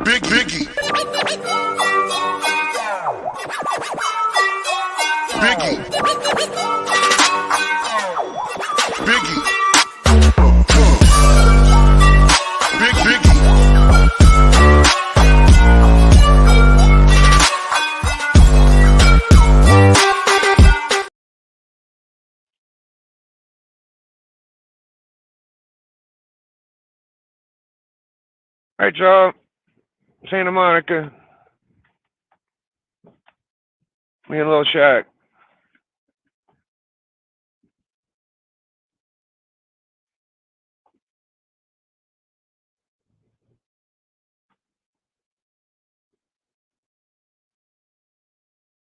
Biggie. Biggie. Biggie. Biggie. All right, y'all. Santa Monica. Me and Lil Shaq.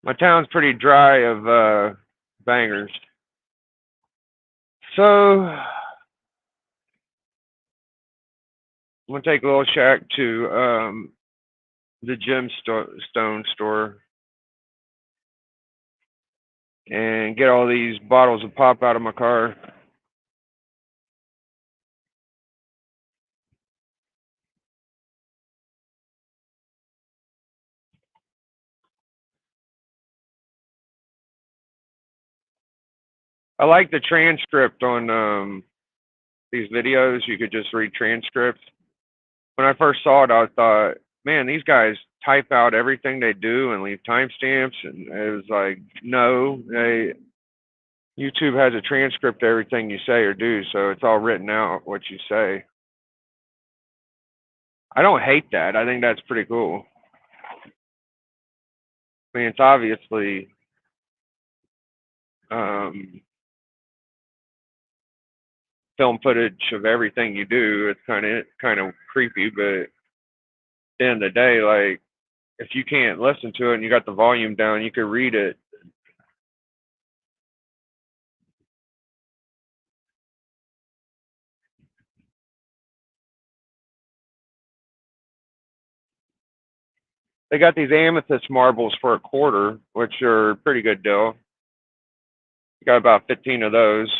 My town's pretty dry of bangers. So I'm gonna take Lil Shaq to the Gemstone store and get all these bottles of pop out of my car. I like the transcript on these videos. You could just read transcripts. When I first saw it, I thought, man, these guys type out everything they do and leave timestamps. And it was like, no, YouTube has a transcript of everything you say or do, so it's all written out what you say. I don't hate that. I think that's pretty cool. I mean, it's obviously film footage of everything you do. It's kind of creepy, but at the end of the day, like if you can't listen to it and you got the volume down, you could read it. They got these amethyst marbles for $1, which are a pretty good deal. Got about 15 of those.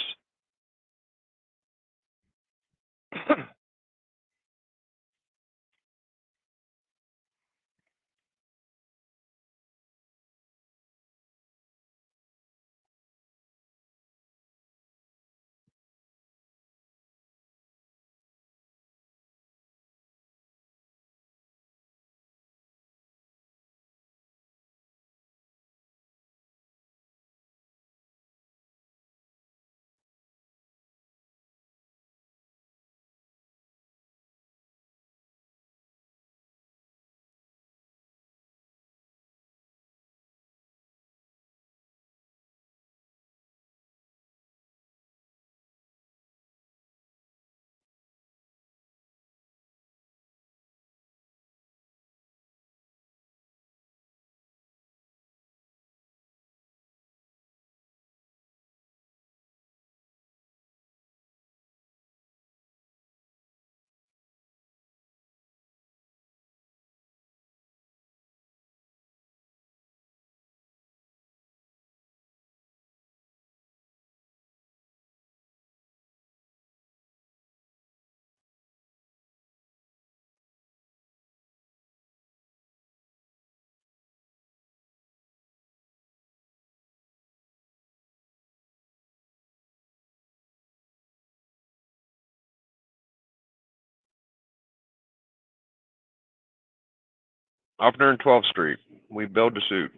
Up there in 12th Street, we build a suit.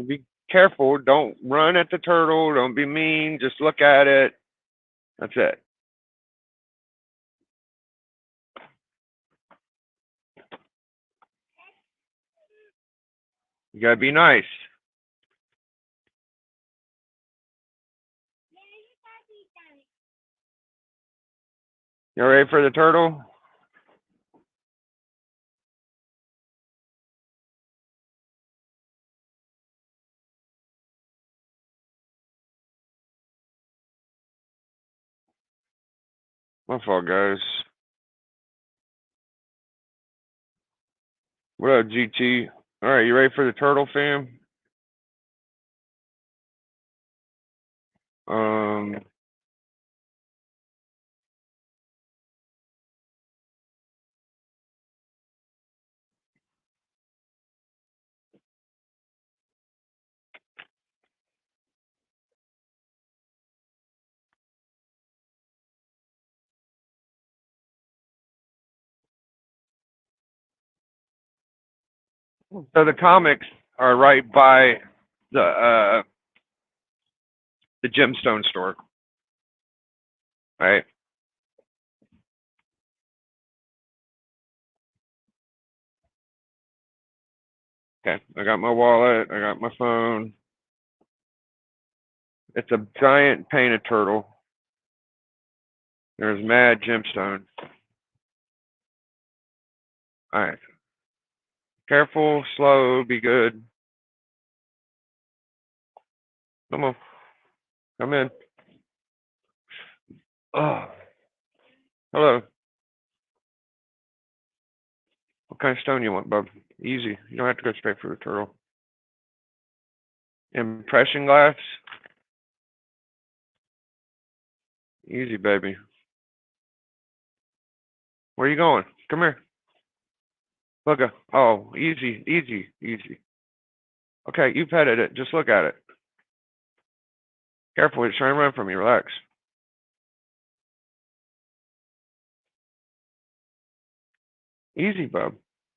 Be careful. Don't run at the turtle. Don't be mean. Just look at it. That's it. You gotta be nice. You ready for the turtle? My fault, guys. What up, GT? All right, you ready for the turtle, fam? Um, so the comics are right by the Gemstone store, right? Okay, I got my wallet. I got my phone. It's a giant painted turtle. There's mad gemstone. All right, careful, slow, be good. Come on, come in. Oh, hello. What kind of stone you want, bub? Easy. You don't have to go straight for the turtle. Impression glass. Easy, baby. Where are you going? Come here. Look. Oh, easy, easy, easy. Okay, you petted it. Just look at it. Careful, it's trying to run from you. Relax. Easy, bub.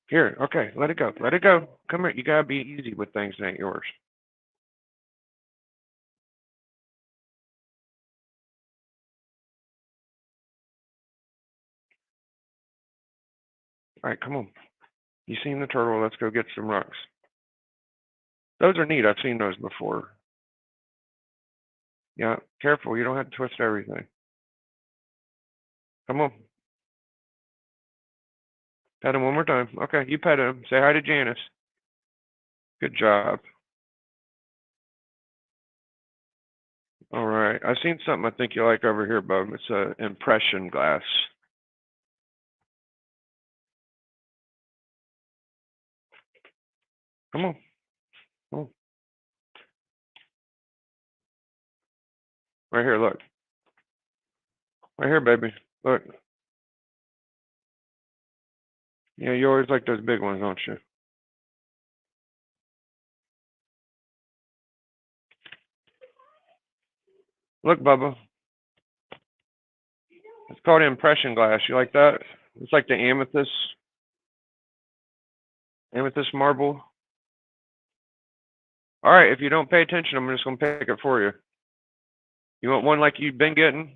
Here, okay, let it go. Let it go. Come here. You gotta be easy with things that ain't yours. All right, come on. You seen the turtle? Let's go get some rocks. Those are neat. I've seen those before. Yeah, careful. You don't have to twist everything. Come on. Pet him one more time. Okay, you pet him. Say hi to Janice. Good job. All right. I've seen something I think you like over here, bub. It's a impression glass. Come on. Come on. Right here, look. Right here, baby. Look. Yeah, you always like those big ones, don't you? Look, Bubba. It's called impression glass. You like that? It's like the amethyst marble. All right, if you don't pay attention, I'm just gonna pick it for you. You want one like you've been getting?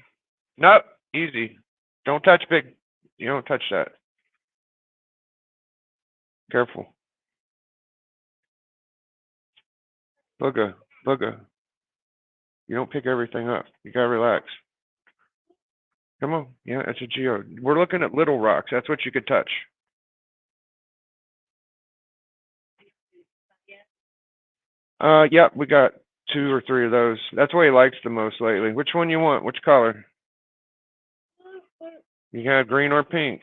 Nope. Easy. Don't touch big. You don't touch that. Careful. Booga. Booga. You don't pick everything up. You gotta relax. Come on. Yeah, it's a geo. We're looking at little rocks. That's what you could touch. Yep, we got 2 or 3 of those. That's what he likes the most lately. Which one you want? Which color? You got green or pink?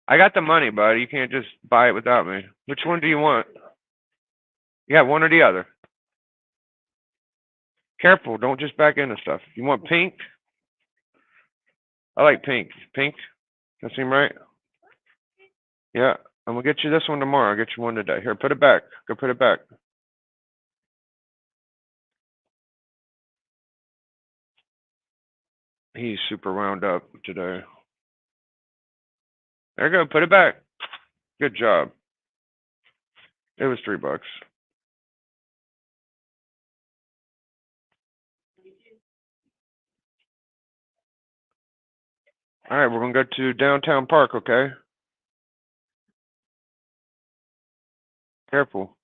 I got the money, bud. You can't just buy it without me. Which one do you want? Yeah, one or the other. Careful, don't just back into stuff. You want pink? I like pink. Pink? That seem right? Yeah. I'm gonna get you this one tomorrow. I'll get you one today. Here, put it back. Go put it back. He's super wound up today. There you go. Put it back. Good job. It was $3. All right, we're gonna go to downtown park, okay? Careful.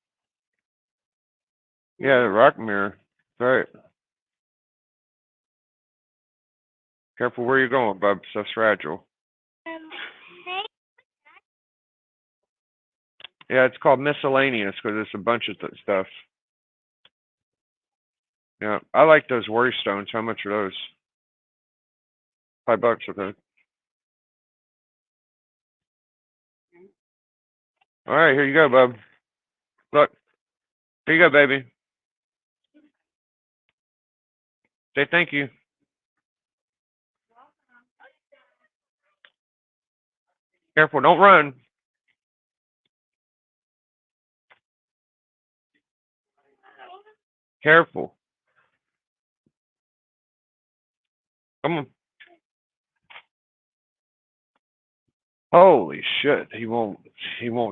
Yeah, the rock mirror. That's right. Careful where you're going, bub. Stuff's fragile. Yeah, it's called miscellaneous because it's a bunch of stuff. Yeah, I like those worry stones. How much are those? $5, okay. All right, here you go, bub. Look, here you go, baby. Say thank you. Careful, don't run. Careful. Come on. Holy shit, he won't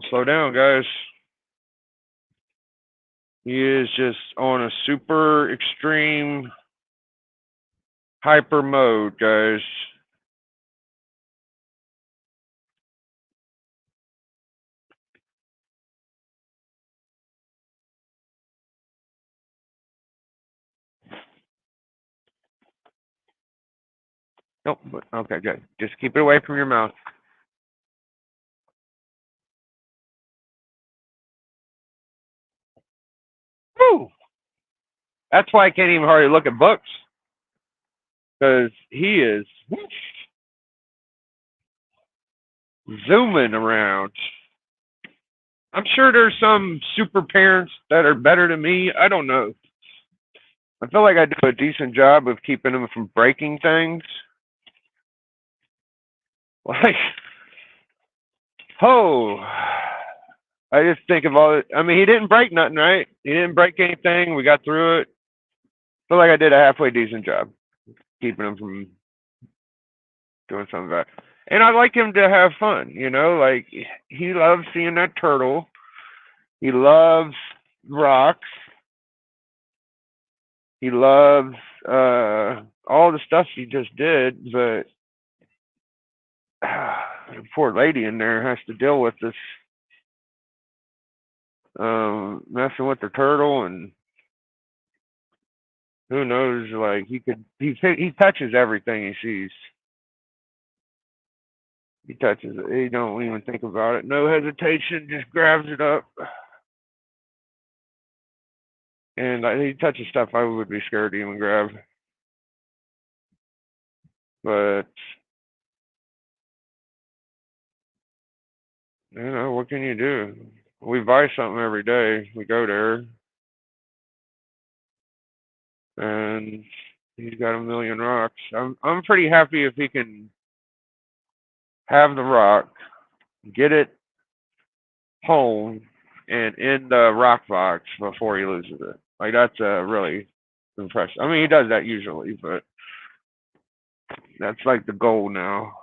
slow down, guys. He is just on a super extreme hyper mode, guys. Nope, but okay, good. Just keep it away from your mouth. Woo! That's why I can't even hardly look at books. Because he is zooming around. I'm sure there's some super parents that are better than me. I don't know. I feel like I do a decent job of keeping him from breaking things. Like, oh, I just think of all. I mean, he didn't break nothing, right? He didn't break anything. We got through it. I feel like I did a halfway decent job keeping him from doing something bad. And I like him to have fun, you know. Like he loves seeing that turtle. He loves rocks. He loves all the stuff he just did, but the poor lady in there has to deal with this messing with the turtle, and who knows, like he touches everything he sees. He touches it. He don't even think about it. No hesitation, just grabs it up. And he touches stuff I would be scared to even grab. But you know, what can you do? We buy something every day. We go there, and he's got a million rocks. I'm pretty happy if he can have the rock, get it home, and in the rock box before he loses it. Like that's really impressive. I mean, he does that usually, but that's like the goal now.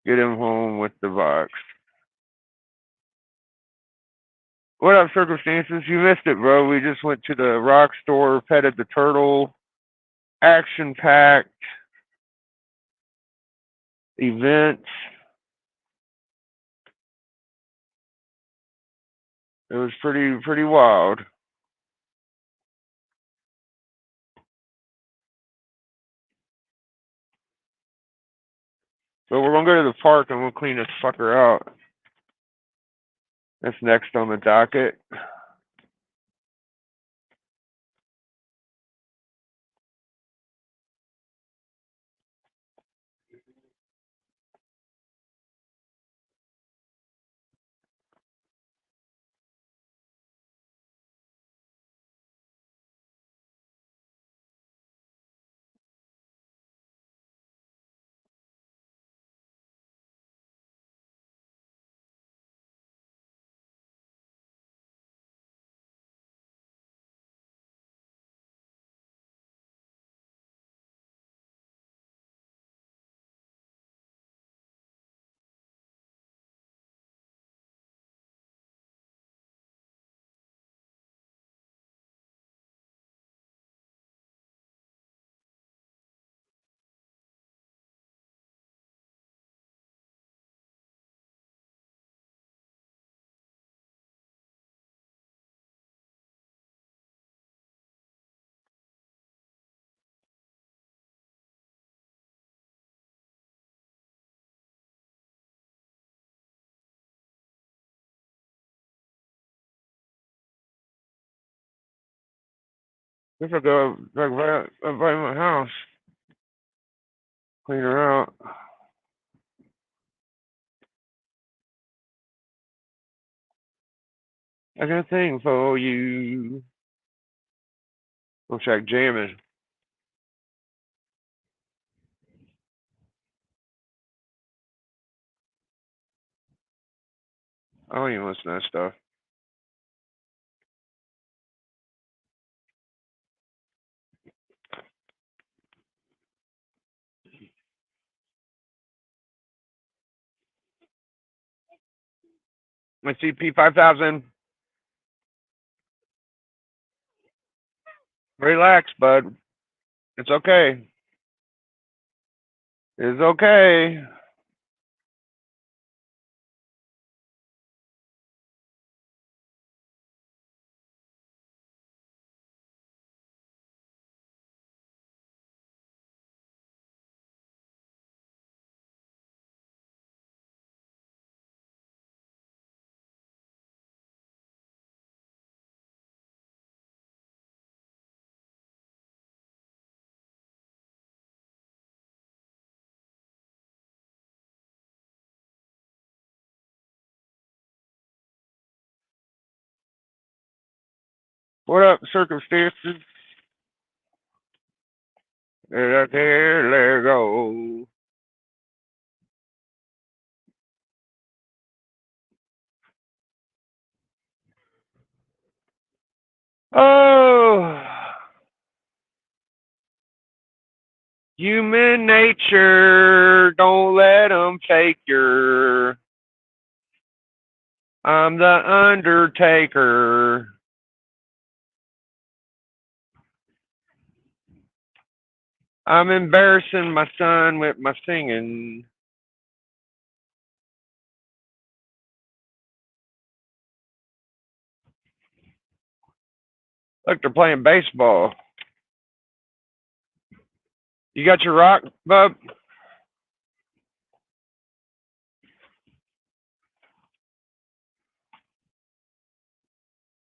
Get him home with the box. What up, circumstances? You missed it, bro. We just went to the rock store, petted the turtle, action packed events. It was pretty wild. But we're gonna go to the park and we'll clean this fucker out. That's next on the docket. If I go back by my house, clean her out. I got a thing for you. Looks like jamming. I don't even listen to that stuff. My CP5000. Relax, bud. It's okay. It's okay. What up, circumstances? Let there go. Oh, human nature. Don't let 'em take your. I'm the Undertaker. I'm embarrassing my son with my singing. Look, they're playing baseball. You got your rock, bub?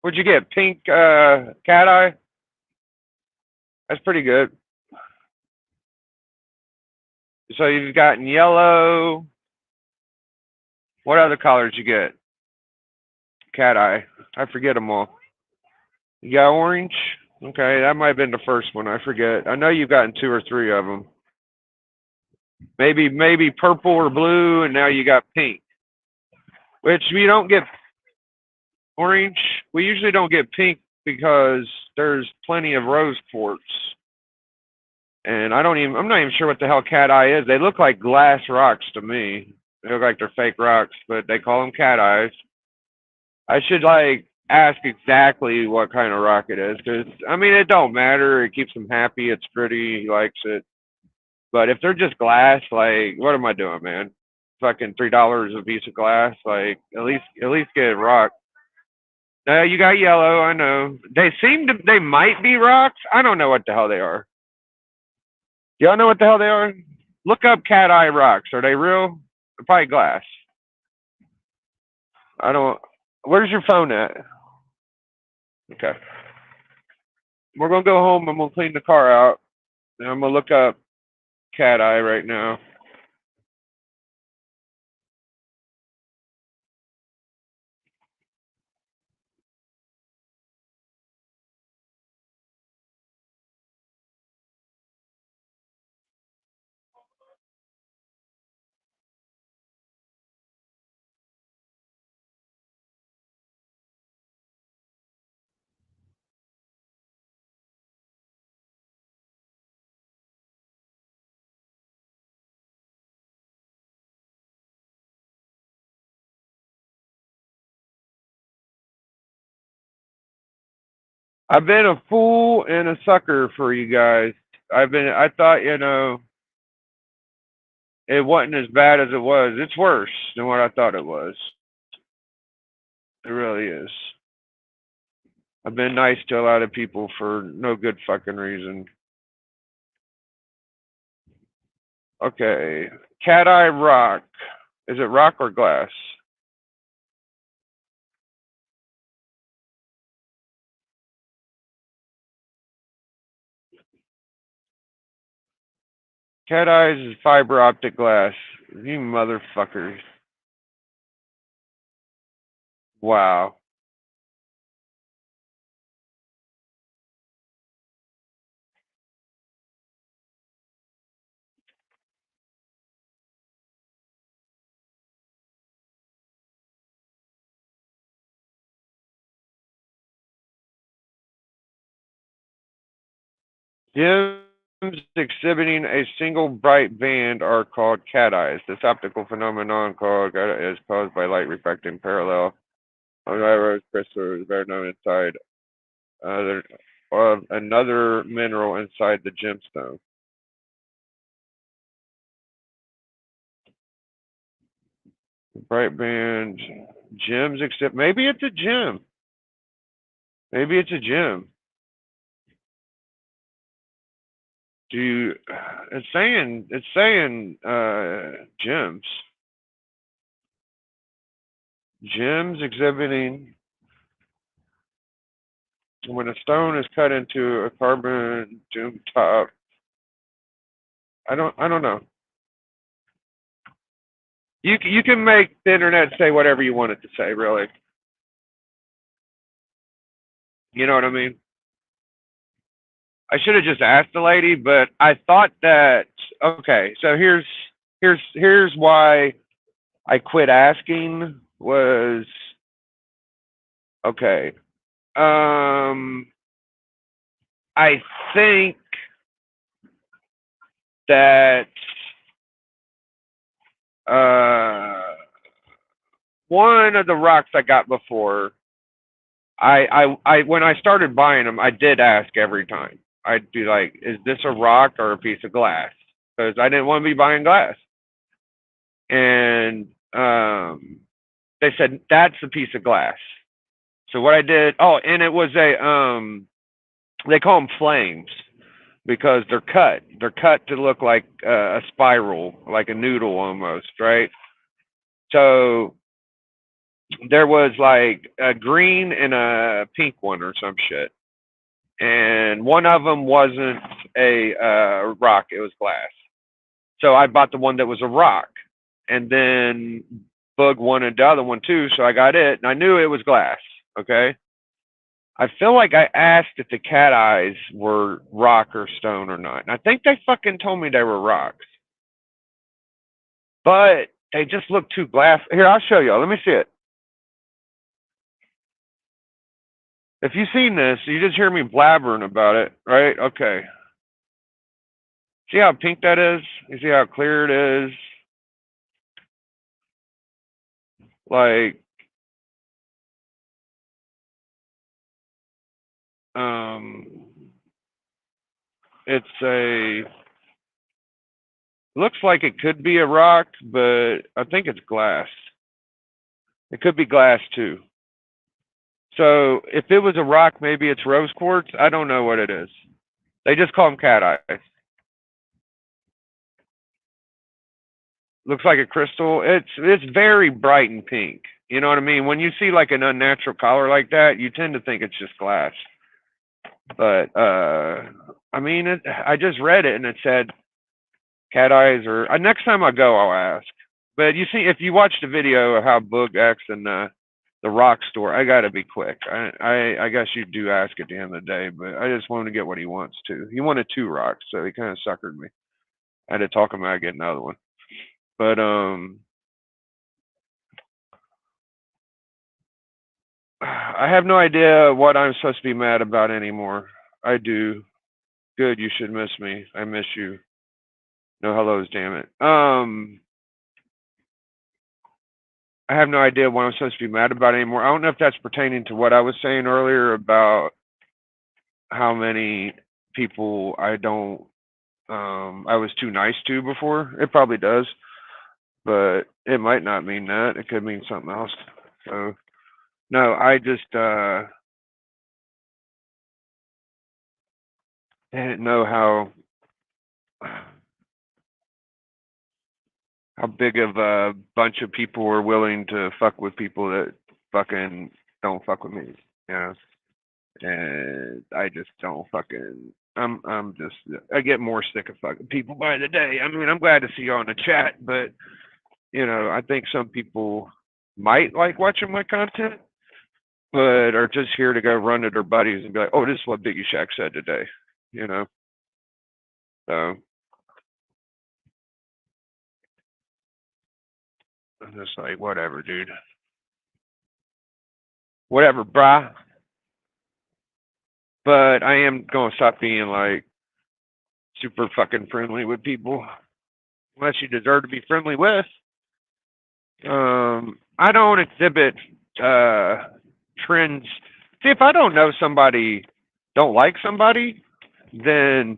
What'd you get? Pink cat eye? That's pretty good. So you've gotten yellow. What other colors you get? Cat eye. I forget them all. You got orange? Okay, that might have been the first one. I forget. I know you've gotten two or three of them. Maybe purple or blue, and now you got pink. Which we don't get orange. We usually don't get pink because there's plenty of rose quartz. And I'm not even sure what the hell cat eye is. They look like glass rocks to me. They look like they're fake rocks, but they call them cat eyes. I should like ask exactly what kind of rock it is, because I mean it don't matter. It keeps him happy. It's pretty. He likes it. But if they're just glass, like what am I doing, man? Fucking $3 a piece of glass. Like at least get rock. No, you got yellow. I know. They might be rocks. I don't know what the hell they are. Y'all know what the hell they are? Look up cat eye rocks. Are they real? They're probably glass. I don't. Where's your phone at? Okay. We're gonna go home. I'm gonna clean the car out, and I'm gonna look up cat eye right now. I've been a fool and a sucker for you guys. I thought, it wasn't as bad as it was. It's worse than what I thought it was. It really is. I've been nice to a lot of people for no good fucking reason. Okay. Cat eye rock. Is it rock or glass? Cat eyes is fiber optic glass. You motherfuckers. Wow. Gems exhibiting a single bright band are called cat eyes. This optical phenomenon is caused by light refracting parallel rose crystal is better known inside of another mineral inside the gemstone. Bright band gems except maybe it's a gem. Maybe it's a gem. Do you, it's saying gems. Gems exhibiting when a stone is cut into a carbon doom top. I don't know. You can make the internet say whatever you want it to say, really. You know what I mean? I should have just asked the lady, but I thought that okay, so here's why I quit asking was okay. I think that one of the rocks I got before, I when I started buying them, I did ask every time. I'd be like, "Is this a rock or a piece of glass?" Because I didn't want to be buying glass. And they said that's a piece of glass. So what I did, oh, and it was they call them flames because they're cut. They're cut to look like a spiral, like a noodle almost, right? So there was like a green and a pink one or some shit, and one of them wasn't a rock; it was glass. So I bought the one that was a rock, and then Bug wanted the other one too, so I got it, and I knew it was glass. Okay. I feel like I asked if the cat eyes were rock or stone or not. And I think they fucking told me they were rocks. But they just look too glass. Here, I'll show y'all. Let me see it. If you've seen this, you just hear me blabbering about it, right? Okay. See how pink that is? You see how clear it is? Like, um, it's a, looks like it could be a rock, but I think it's glass. It could be glass too. So if it was a rock, maybe it's rose quartz. I don't know what it is. They just call them cat eyes. Looks like a crystal. It's very bright and pink. You know what I mean? When you see like an unnatural color like that, you tend to think it's just glass. But I mean, I just read it and it said cat eyes. Or next time I go, I'll ask. But you see, if you watch the video of how Boog acts in the rock store, I gotta be quick. I guess you do ask at the end of the day, but I just wanted to get what he wants to. He wanted two rocks, so he kind of suckered me. I had to talk him out of getting another one. But I have no idea what I'm supposed to be mad about anymore. I do. Good, you should miss me. I miss you. No hellos, damn it. I have no idea what I'm supposed to be mad about anymore. I don't know if that's pertaining to what I was saying earlier about how many people I was too nice to before. It probably does, but it might not mean that. It could mean something else. So no, I just didn't know how big of a bunch of people were willing to fuck with people that fucking don't fuck with me, you know. And I just don't fucking I'm just I get more sick of fucking people by the day. I mean, I'm glad to see you on the chat, but I think some people might like watching my content, but are just here to go run to their buddies and be like, "Oh, this is what Biggie Shack said today," you know. So I'm just like, whatever, dude. Whatever, brah. But I am gonna stop being like super fucking friendly with people, unless you deserve to be friendly with. I don't exhibit trends. See, if I don't know somebody don't like somebody, then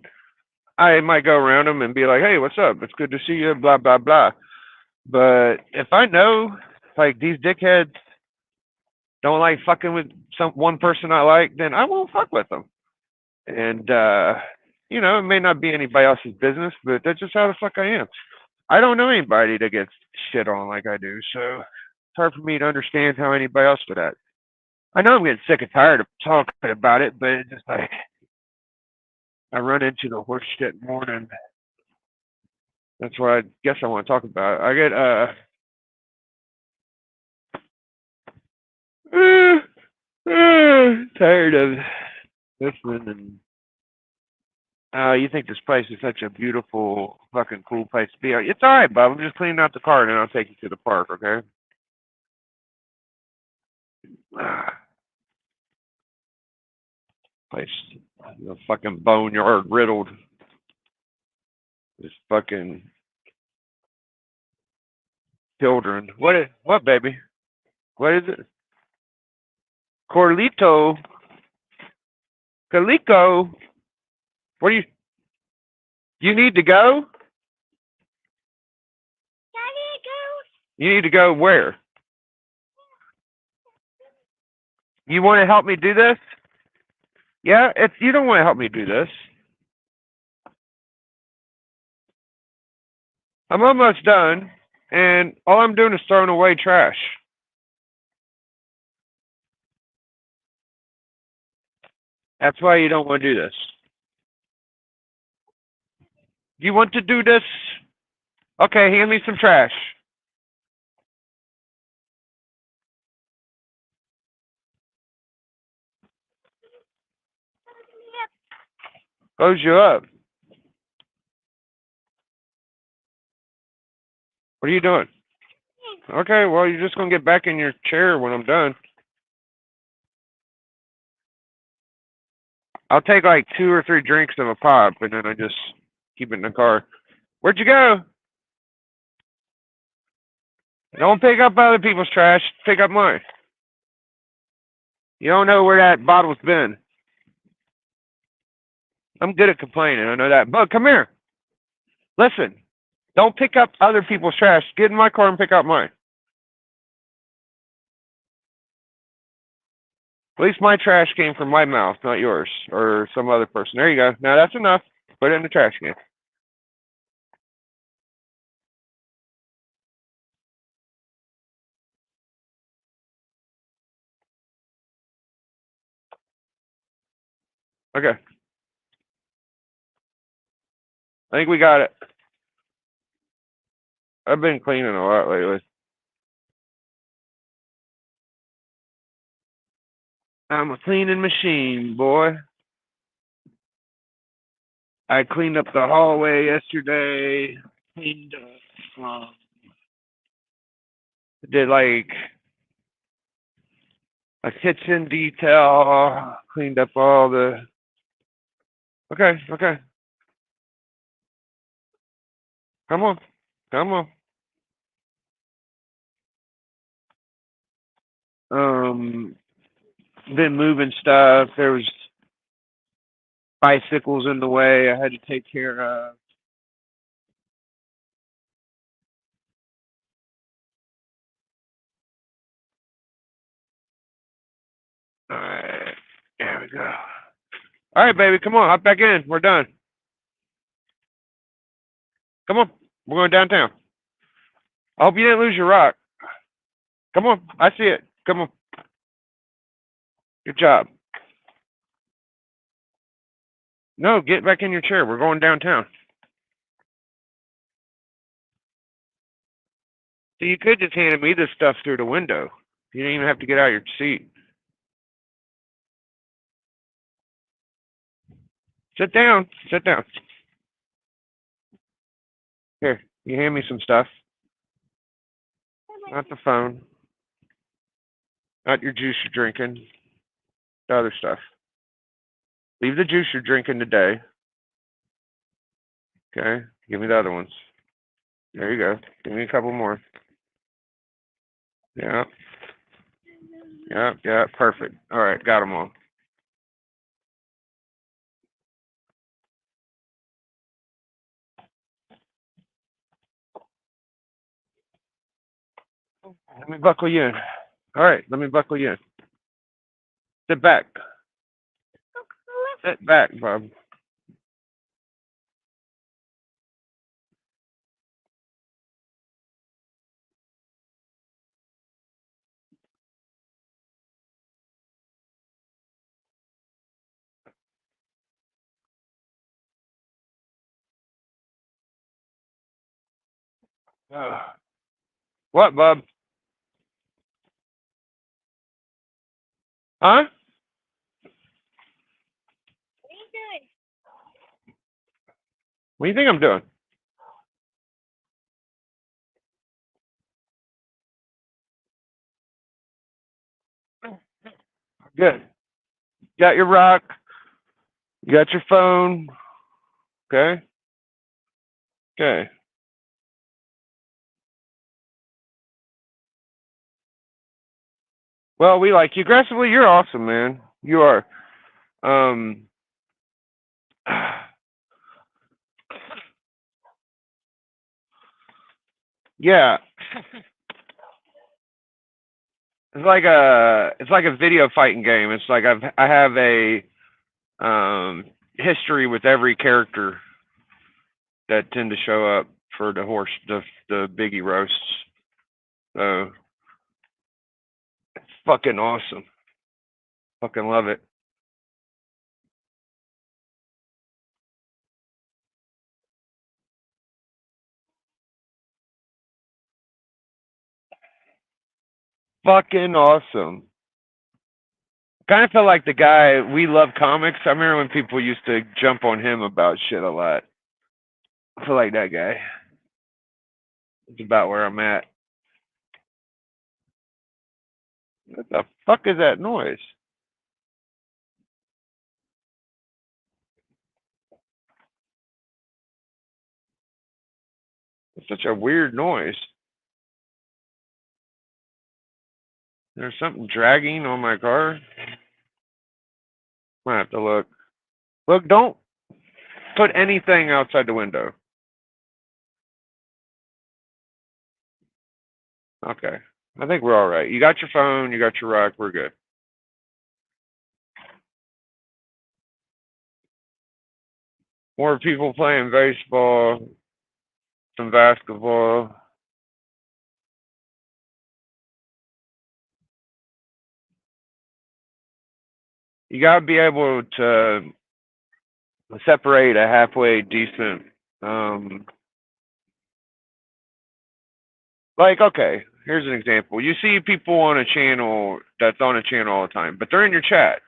I might go around them and be like, "Hey, what's up? It's good to see you." Blah blah blah. But if I know like these dickheads don't like fucking with some one person I like, then I won't fuck with them. And it may not be anybody else's business, but that's just how the fuck I am. I don't know anybody that gets shit on like I do, so it's hard for me to understand how anybody else would act. I know I'm getting sick and tired of talking about it, but it's just like I run into the horse shit more than that's what I guess I want to talk about. I get tired of listening and you think this place is such a beautiful, fucking cool place to be. It's all right, Bob. I'm just cleaning out the car, and then I'll take you to the park, okay? Place, the fucking boneyard riddled. This fucking children. What, baby? What is it? Corlito. Calico. What do you need to go? You need to go where? You want to help me do this? Yeah, if you don't want to help me do this, I'm almost done, and all I'm doing is throwing away trash. That's why you don't want to do this. You want to do this? Okay, hand me some trash. Close you up. What are you doing? Okay, well, you're just going to get back in your chair when I'm done. I'll take like 2 or 3 drinks of a pop, and then I just keep it in the car. Where'd you go? Don't pick up other people's trash. Pick up mine. You don't know where that bottle's been. I'm good at complaining. I know that. Bug, come here. Listen. Don't pick up other people's trash. Get in my car and pick up mine. At least my trash came from my mouth, not yours or some other person. There you go. Now that's enough. Put it in the trash can. Okay. I think we got it. I've been cleaning a lot lately. I'm a cleaning machine, boy. I cleaned up the hallway yesterday. Cleaned up. Did like a kitchen detail. Cleaned up all the. Okay, okay. Come on, come on. Been moving stuff. There was bicycles in the way I had to take care of. All right, there we go. All right, baby, come on, hop back in. We're done. Come on, we're going downtown. I hope you didn't lose your rock. Come on, I see it. Come on. Good job. No, get back in your chair. We're going downtown. So you could just hand me this stuff through the window. You didn't even have to get out of your seat. Sit down. Sit down. Here, you hand me some stuff. Not the phone. Not your juice you're drinking. The other stuff. Leave the juice you're drinking today. Okay? Give me the other ones. There you go. Give me a couple more. Yeah. Yeah. Perfect. All right. Got them all. Let me buckle you in. All right. Let me buckle you in. Sit back. Sit back, Bob. What, Bob? Huh? What do you think I'm doing? Good. You got your rock. You got your phone. Okay. Okay. Well, we like you aggressively. You're awesome, man. You are. Um. Yeah. It's like a video fighting game. It's like I have a history with every character that tend to show up for the biggie roasts. So it's fucking awesome. Fucking love it. Fucking awesome. Kind of felt like the guy we love comics. I remember when people used to jump on him about shit a lot. I feel like that guy. It's about where I'm at. What the fuck is that noise? It's such a weird noise. There's something dragging on my car. I have to look. Look, don't put anything outside the window. Okay. I think we're all right. You got your phone, you got your rock, we're good. More people playing baseball, some basketball. You gotta be able to separate a halfway decent like, okay, here's an example. You see people on a channel that's on a channel all the time, but they're in your chat.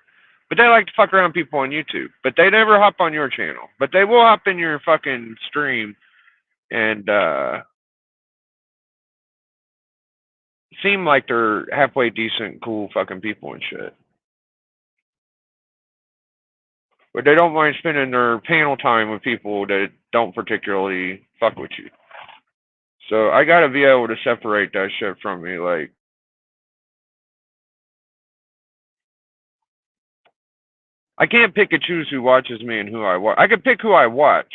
But they like to fuck around people on YouTube. But they never hop on your channel. But they will hop in your fucking stream and seem like they're halfway decent, cool fucking people and shit. But they don't mind spending their panel time with people that don't particularly fuck with you. So I gotta be able to separate that shit from me. Like, I can't pick and choose who watches me and who I watch. I can pick who I watch.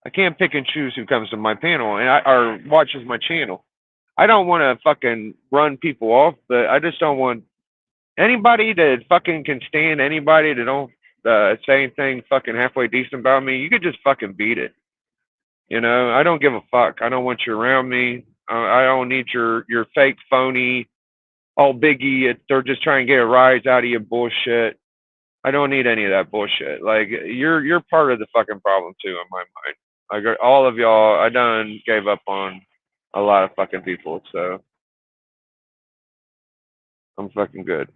I can't pick and choose who comes to my panel and or watches my channel. I don't want to fucking run people off, but I just don't want anybody that fucking can stand anybody that don't say anything fucking halfway decent about me. You could just fucking beat it. You know, I don't give a fuck. I don't want you around me. I don't need your fake phony, all biggie. They're just trying to get a rise out of you bullshit. I don't need any of that bullshit. Like you're part of the fucking problem too in my mind. Like all of y'all, I done gave up on a lot of fucking people, so I'm fucking good.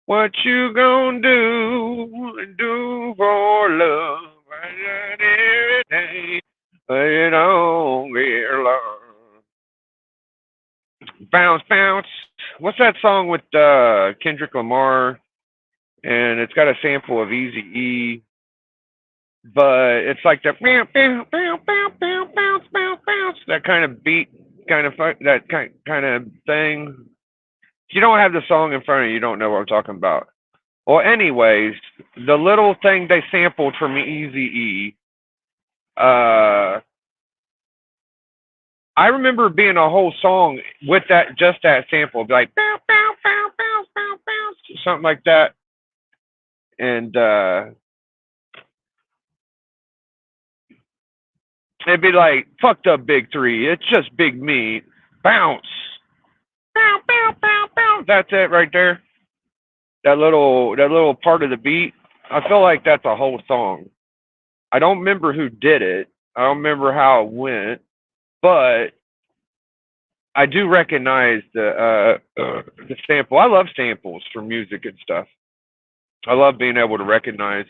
What you gonna do for love? Every day, but you don't get love. Bounce, bounce. What's that song with Kendrick Lamar? And it's got a sample of Easy E, but it's like that bounce, that kind of beat, kind of that kind of thing. If you don't have the song in front of you, you don't know what I'm talking about. Well, anyways, the little thing they sampled from Easy E, I remember being a whole song with that, just that sample, like bounce, bounce, bounce, bounce, bounce, bounce, something like that, and it'd be like, fuck the big three, it's just big me, bounce, bounce, bounce, bounce, bounce. That's it right there. That little part of the beat. I feel like that's a whole song. I don't remember who did it. I don't remember how it went, but I do recognize the sample. I love samples for music and stuff. I love being able to recognize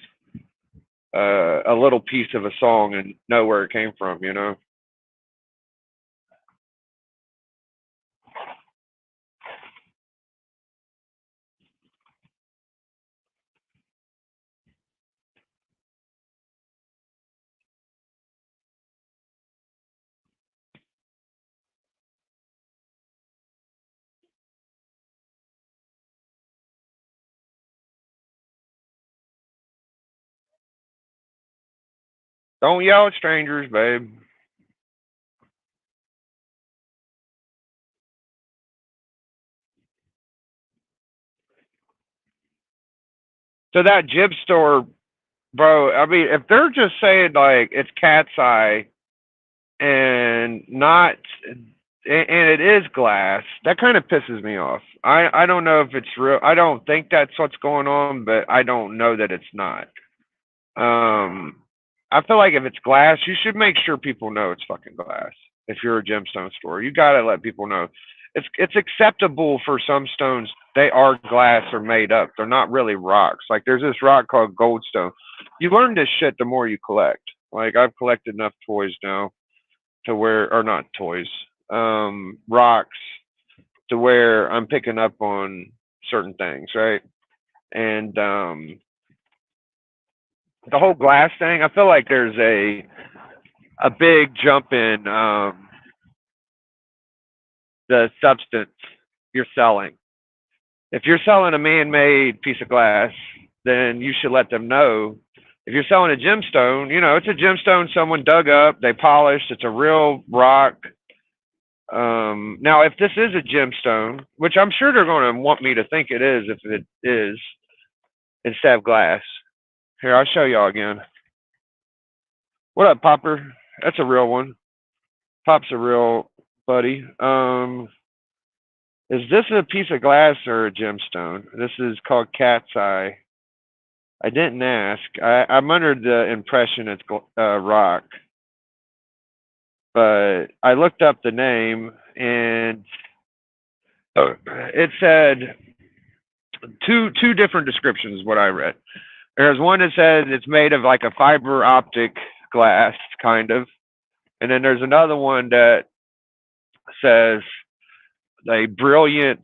a little piece of a song and know where it came from. You know. Don't yell at strangers, babe. So that jib store, bro. I mean, if they're just saying like it's cat's eye and not and it is glass, that kind of pisses me off. I don't know if it's real. I don't think that's what's going on, but I don't know that it's not. um I feel like if it's glass, you should make sure people know it's fucking glass. If you're a gemstone store, you gotta let people know it's acceptable for some stones. They are glass or made up. They're not really rocks. Like there's this rock called goldstone. You learn this shit the more you collect. Like I've collected enough toys now to where, or not toys, rocks, to where I'm picking up on certain things, right? And the whole glass thing, I feel like there's a big jump in the substance you're selling. If you're selling a man-made piece of glass, then you should let them know. If you're selling a gemstone, you know it's a gemstone someone dug up, they polished. It's a real rock. Now, if this is a gemstone, which I'm sure they're going to want me to think it is, if it is, instead of glass. Here, I'll show y'all again. What up, Popper? That's a real one. Pop's a real buddy. Is this a piece of glass or a gemstone? This is called cat's eye. I didn't ask. I'm under the impression it's rock, but I looked up the name and it said two different descriptions. What I read. There's one that says it's made of like a fiber optic glass, kind of. And then there's another one that says a brilliant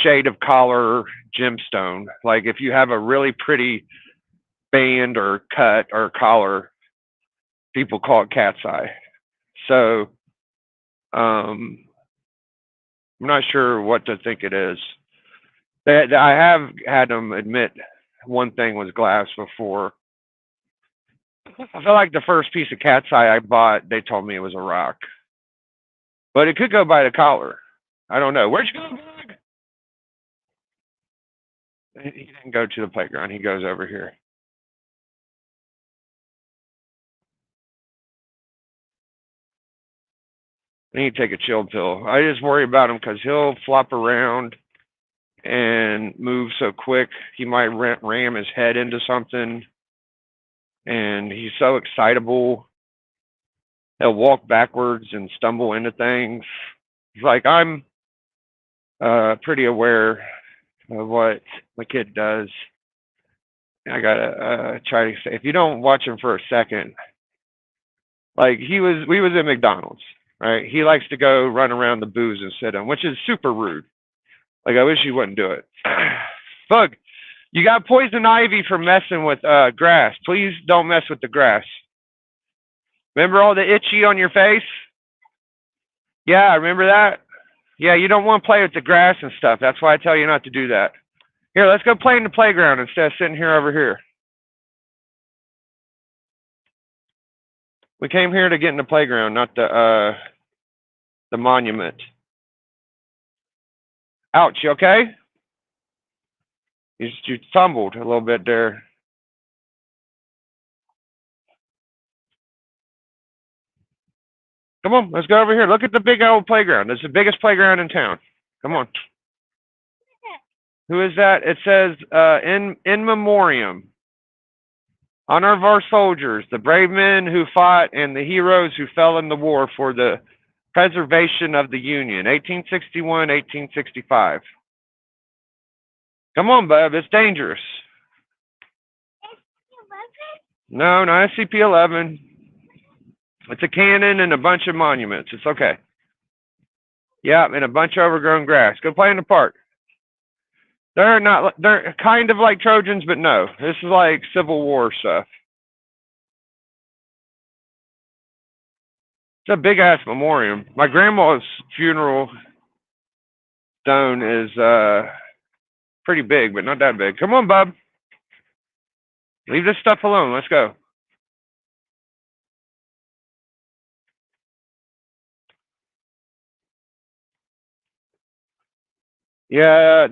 shade of color gemstone. Like if you have a really pretty band or cut or collar, people call it cat's eye. So I'm not sure what to think it is. I have had them admit one thing was glass before. I feel like the first piece of cat's eye I bought, they told me it was a rock. But it could go by the collar. I don't know. Where'd you go, Doug? He didn't go to the playground. He goes over here. I need to take a chill pill. I just worry about him because he'll flop around and move so quick. He might ram his head into something. And he's so excitable. He'll walk backwards and stumble into things. It's like I'm pretty aware of what my kid does. I gotta try to say, if you don't watch him for a second, like we was at McDonald's, right? He likes to go run around the booths and sit on, which is super rude. Like I wish he wouldn't do it. Look, you got poison ivy for messing with grass. Please don't mess with the grass. Remember all the itchy on your face? Yeah, remember that? Yeah, you don't want to play with the grass and stuff. That's why I tell you not to do that. Here, let's go play in the playground instead of sitting here over here. We came here to get in the playground, not the monument. Ouch, you okay? You tumbled a little bit there. Come on, let's go over here. Look at the big old playground. It's the biggest playground in town. Come on. Who is that? It says in memoriam. Honor of our soldiers, the brave men who fought and the heroes who fell in the war for the preservation of the Union, 1861, 1865. Come on, bub, it's dangerous. No, not SCP-11. It's a cannon and a bunch of monuments. It's okay. Yeah, and a bunch of overgrown grass. Go play in the park. They're kind of like Trojans, but no. This is like Civil War stuff. It's a big ass memoriam. My grandma's funeral stone is pretty big, but not that big. Come on, bub. Leave this stuff alone. Let's go. Yeah,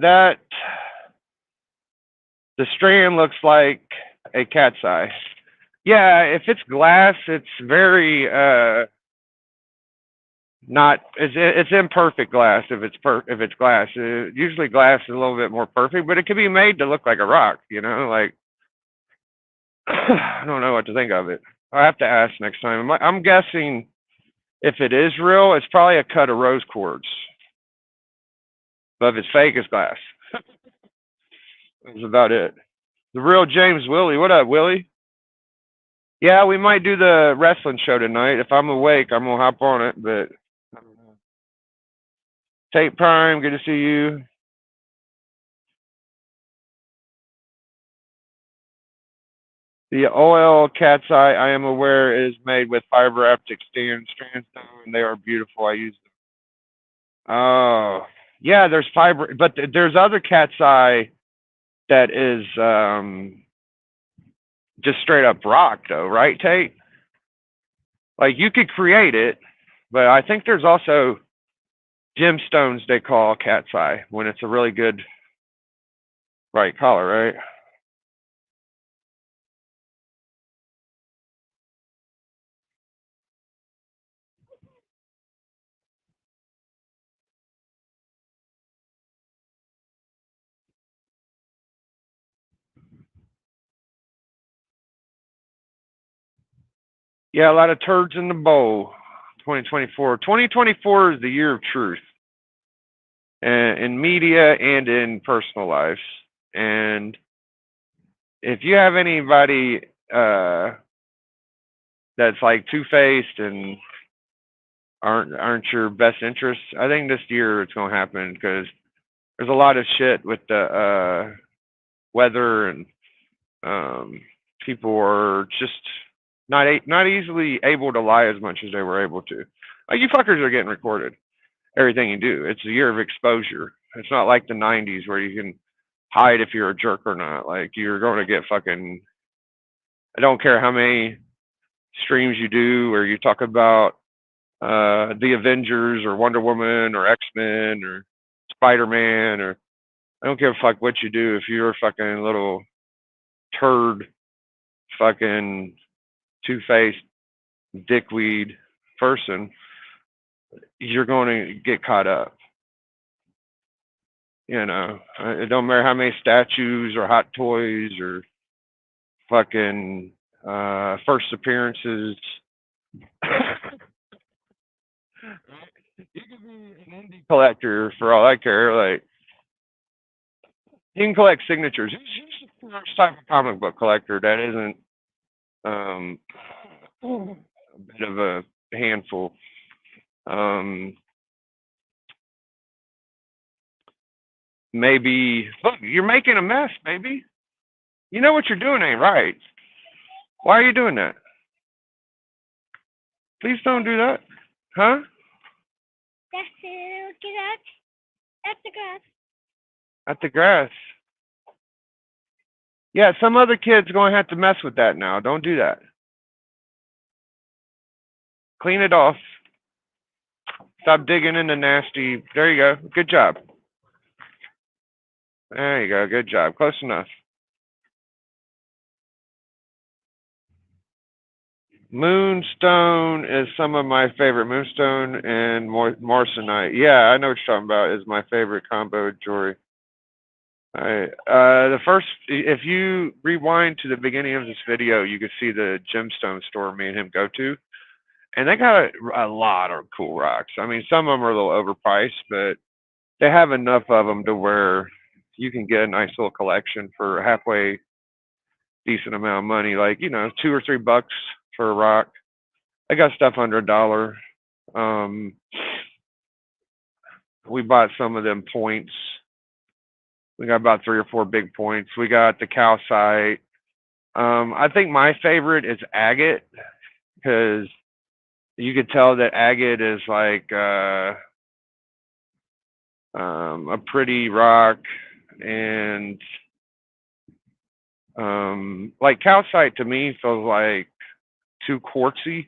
the strand looks like a cat's eye. Yeah, if it's glass, it's very not it's imperfect glass. If it's glass, usually glass is a little bit more perfect, but it can be made to look like a rock. You know, like I don't know what to think of it. I have to ask next time. I'm guessing if it is real, it's probably a cut of rose quartz. But if it's fake, it's glass. That's about it. The real James Willie. What up, Willie? Yeah, we might do the wrestling show tonight. If I'm awake, I'm gonna hop on it, but I don't know. Tate Prime, good to see you. The oil cat's eye, I am aware, is made with fiber optic strandstone. They are beautiful. I use them. Oh, yeah, there's fiber, but there's other cat's eye that is just straight up rock, though, right, Tate? Like you could create it, but I think there's also gemstones they call cat's eye when it's a really good right color, right? Yeah, a lot of turds in the bowl. 2024. 2024 is the year of truth, in media and in personal lives. And if you have anybody that's like two-faced and aren't your best interests, I think this year it's gonna happen because there's a lot of shit with the weather and people are just not easily able to lie as much as they were able to. Like you fuckers are getting recorded. Everything you do. It's a year of exposure. It's not like the '90s where you can hide if you're a jerk or not. Like you're going to get fucking. I don't care how many streams you do where you talk about the Avengers or Wonder Woman or X-Men or Spider-Man or I don't give a fuck what you do if you're a fucking little turd fucking two-faced dickweed person, you're going to get caught up. You know, it don't matter how many statues or hot toys or fucking first appearances. You could be an indie collector for all I care. Like you can collect signatures. Who's the first type of comic book collector that isn't a bit of a handful? Maybe look, you're making a mess, baby. You know what you're doing ain't right. Why are you doing that? Please don't do that. Huh? That's it. Get out. That's the grass. At the grass. Yeah, some other kid's going to have to mess with that now. Don't do that. Clean it off. Stop digging in the nasty. There you go. Good job. There you go. Good job. Close enough. Moonstone is some of my favorite. Moonstone and Marsonite. Yeah, I know what you're talking about. Is my favorite combo jewelry. All right. The first, if you rewind to the beginning of this video, you could see the Gemstone store me and him go to, and they got a lot of cool rocks. I mean, some of them are a little overpriced, but they have enough of them to where you can get a nice little collection for a halfway decent amount of money, like $2 or $3 for a rock. I got stuff under $1. We bought some of them points. We got about 3 or 4 big points. We got the calcite. I think my favorite is agate because you could tell that agate is like a pretty rock, and like calcite to me feels like too quartzy,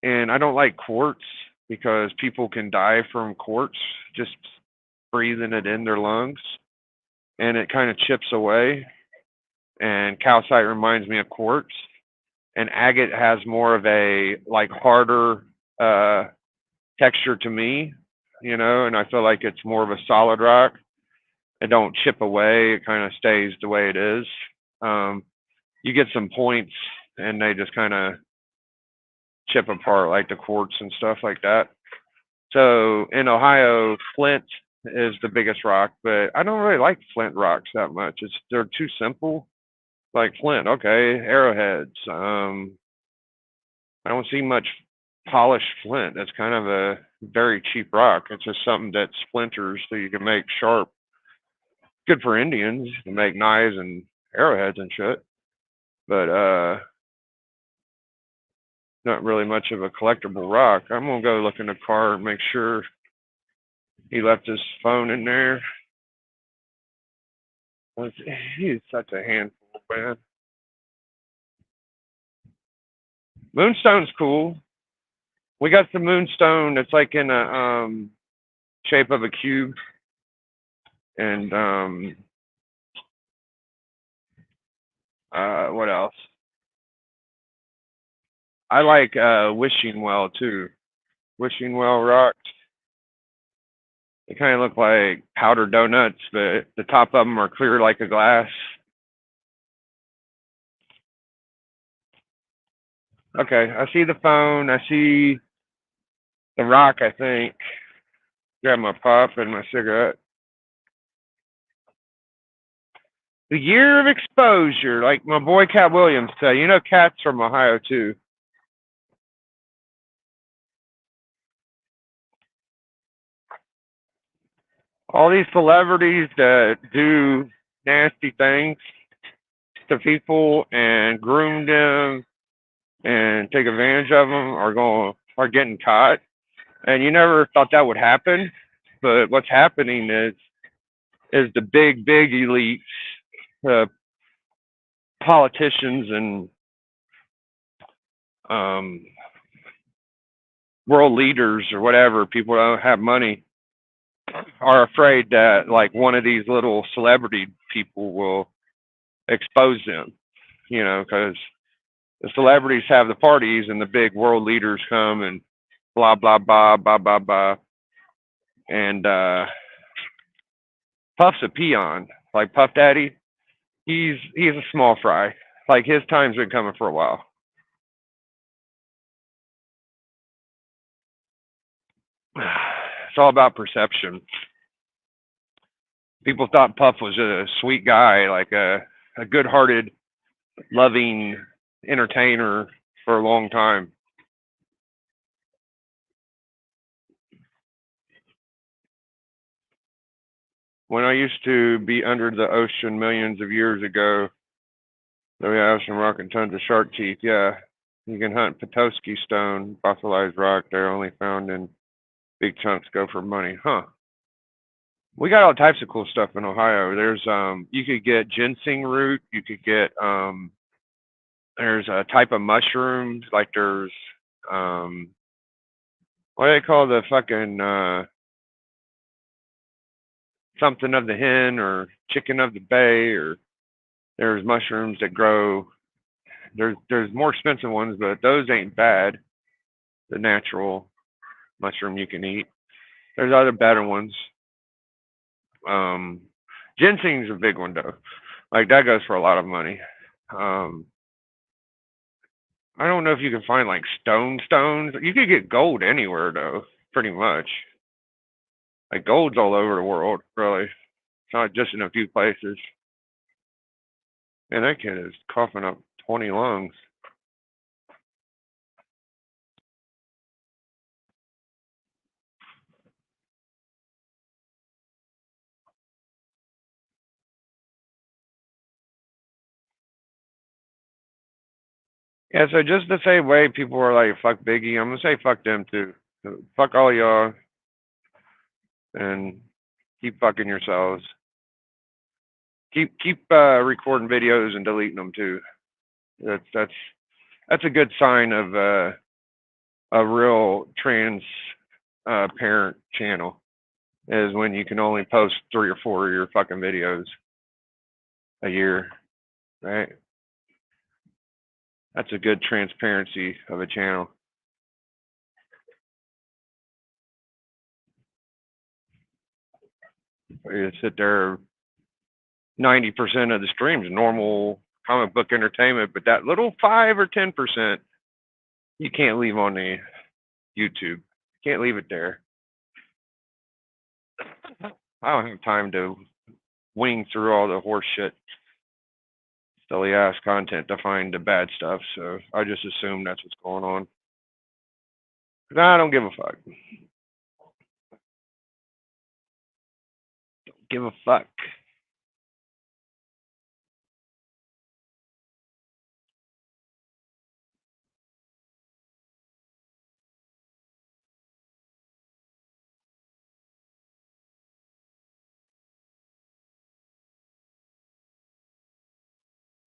and I don't like quartz because people can die from quartz just breathing it in their lungs, and it kind of chips away. And calcite reminds me of quartz, and agate has more of a like harder texture to me, and I feel like it's more of a solid rock. It don't chip away; it kind of stays the way it is. You get some points, and they just kind of chip apart like the quartz and stuff like that. So in Ohio, flint is the biggest rock, but I don't really like flint rocks that much. They're too simple. Like flint, okay, arrowheads. I don't see much polished flint. That's kind of a very cheap rock. It's just something that splinters so you can make sharp. Good for Indians to make knives and arrowheads and shit. But not really much of a collectible rock. I'm gonna go look in the car and make sure he left his phone in there. He's such a handful, man. Moonstone's cool. We got the moonstone that's like in a shape of a cube, and what else? I like wishing well too. Wishing well rocks. They kind of look like powdered donuts, but the top of them are clear like a glass. Okay, I see the phone. I see the rock, I think. Grab my pop and my cigarette. The year of exposure, like my boy Cat Williams said. You know, Cat's from Ohio too. All these celebrities that do nasty things to people and groom them and take advantage of them are getting caught. And you never thought that would happen, but what's happening is the big elites, uh, politicians and um, world leaders or whatever, people that don't have money, are afraid that like one of these little celebrity people will expose them, you know, because the celebrities have the parties and the big world leaders come and blah blah blah blah blah blah, and Puff's a peon, like Puff Daddy. He's a small fry. Like his time's been coming for a while. It's all about perception. People thought Puff was a sweet guy, like a good-hearted, loving entertainer for a long time. When I used to be under the ocean millions of years ago, there we have some rock and tons of shark teeth. Yeah, you can hunt Petoskey stone, fossilized rock. They're only found in big chunks. Go for money, huh? We got all types of cool stuff in Ohio. There's you could get ginseng root. You could get there's a type of mushrooms. Like there's um, what do they call the fucking something of the hen or chicken of the bay, or there's mushrooms that grow. There's more expensive ones, but those ain't bad. The natural mushroom you can eat. There's other better ones. Um, Ginseng's a big one though. Like that goes for a lot of money. Um, I don't know if you can find like stones. You could get gold anywhere though, pretty much. Like gold's all over the world, really. It's not just in a few places. And that kid is coughing up 20 lungs. Yeah, so just the same way people are like, fuck Biggie, I'm gonna say fuck them too. Fuck all y'all and keep fucking yourselves. Keep recording videos and deleting them too. That's a good sign of a real parent channel, is when you can only post 3 or 4 of your fucking videos a year, right? That's a good transparency of a channel. You sit there, 90% of the streams normal comic book entertainment, but that little 5 or 10% you can't leave on the YouTube. Can't leave it there. I don't have time to wing through all the horse shit, silly ass content to find the bad stuff, so I just assume that's what's going on. Cause I don't give a fuck. Don't give a fuck.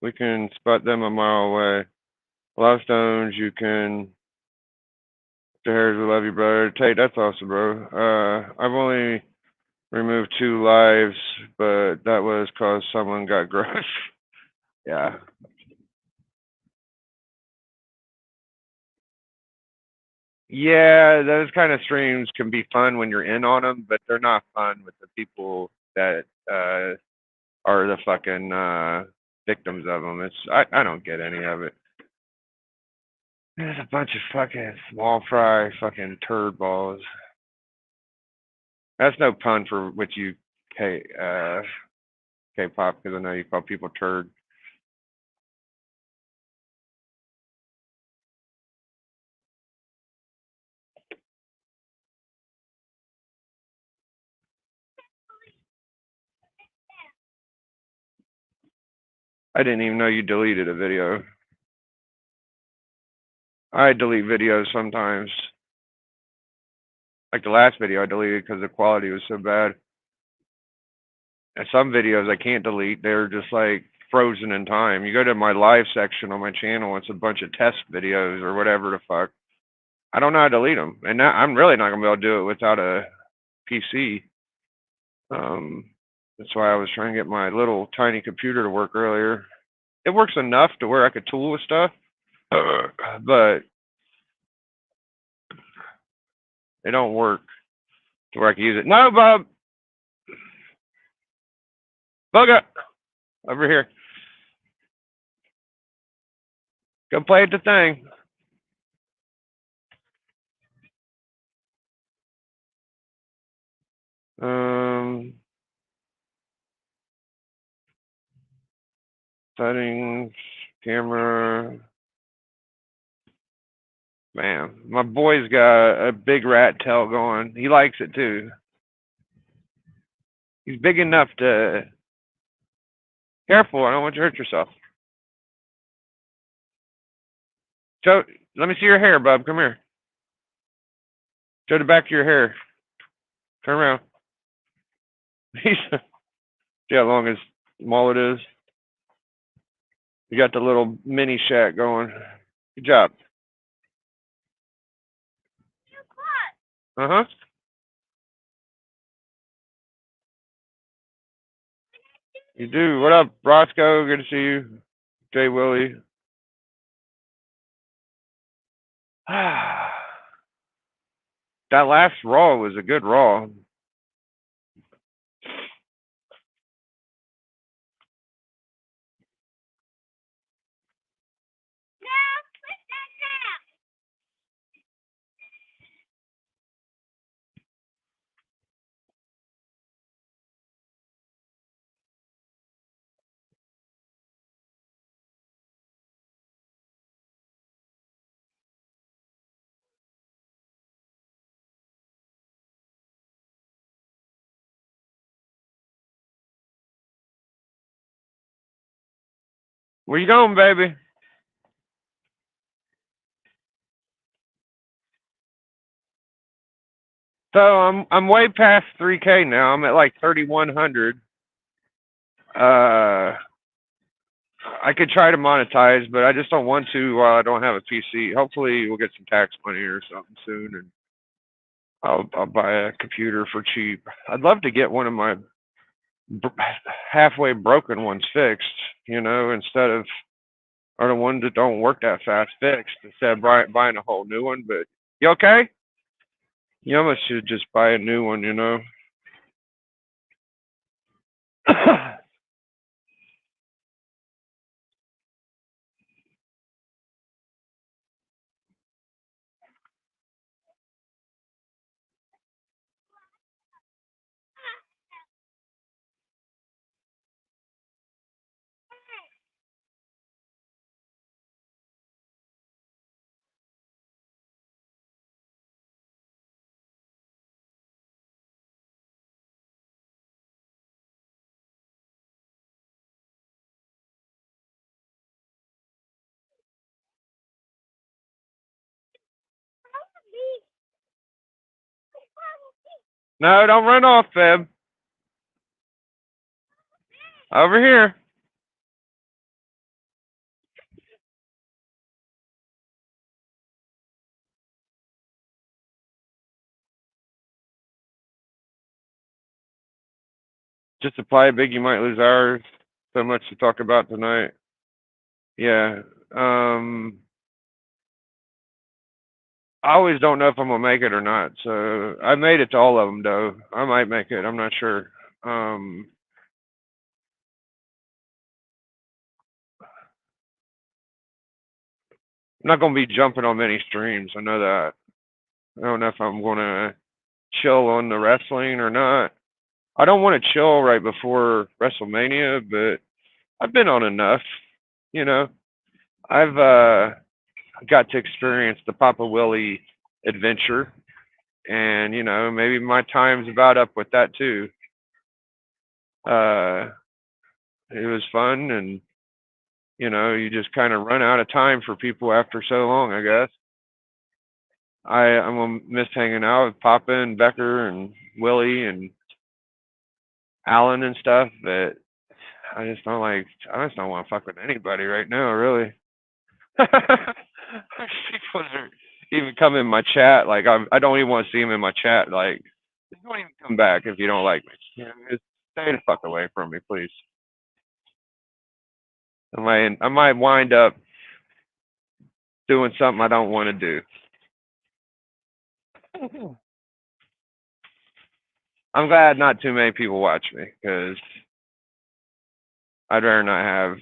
We can spot them a mile away. Love stones, you can. The hairs will love you, brother. Tate, that's awesome, bro. I've only removed 2 lives, but that was cause someone got gross. Yeah. Yeah, those kind of streams can be fun when you're in on them, but they're not fun with the people that are the fucking victims of them. I don't get any of it. There's a bunch of fucking small fry fucking turd balls. That's no pun for what you K-pop because I know you call people turd. I didn't even know you deleted a video. I delete videos sometimes. Like the last video I deleted because the quality was so bad. And some videos I can't delete. They're just like frozen in time. You go to my live section on my channel, it's a bunch of test videos or whatever the fuck. I don't know how to delete them. And now I'm really not going to be able to do it without a PC. That's why I was trying to get my little tiny computer to work earlier. It works enough to where I could tool with stuff, but it don't work to where I can use it. No, Bob! Bugger! Over here. Go play at the thing. Settings, camera. Man, my boy's got a big rat tail going. He likes it too. He's big enough to. Careful, I don't want you to hurt yourself. So, let me see your hair, bub. Come here. Show the back of your hair. Turn around. See how long his mullet is? You got the little mini shack going. Good job. Uh-huh. You do. What up, Roscoe? Good to see you. Jay Willie. That last Raw was a good Raw. Where you going, baby? So I'm way past 3K now. I'm at like 3,100. I could try to monetize, but I just don't want to while I don't have a PC. Hopefully, we'll get some tax money or something soon, and I'll buy a computer for cheap. I'd love to get one of my halfway broken ones fixed, instead of or the ones that don't work that fast fixed instead of buying a whole new one. But you okay? You almost should just buy a new one, No, don't run off, Feb. Over here. Just apply it big, you might lose hours. So much to talk about tonight. Yeah. I always don't know if I'm gonna make it or not. So I made it to all of them, though. I might make it. I'm not sure. I'm not gonna be jumping on many streams. I know that. I don't know if I'm gonna chill on the wrestling or not. I don't want to chill right before WrestleMania, but I've been on enough. You know, I've got to experience the Papa Willie adventure, and maybe my time's about up with that too. Uh, it was fun, and you just kind of run out of time for people after so long, I guess. I'm gonna miss hanging out with Papa and Becker and Willie and Alan and stuff, but I just don't want to fuck with anybody right now, really. There's people that are even come in my chat, like I don't even want to see them in my chat, like don't even come back if you don't like me. Just stay the fuck away from me, please. I might wind up doing something I don't want to do. I'm glad not too many people watch me, because I'd rather not have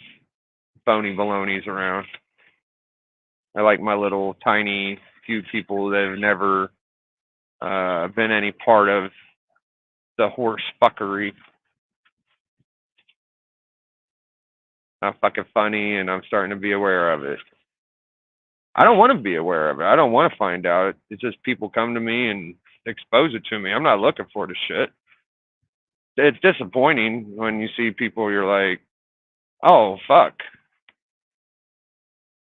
phony balonies around. I like my little tiny few people that have never been any part of the horse fuckery. I'm fucking funny, and I'm starting to be aware of it. I don't want to be aware of it. I don't want to find out. It's just people come to me and expose it to me. I'm not looking for the shit. It's disappointing when you see people, you're like, oh, fuck.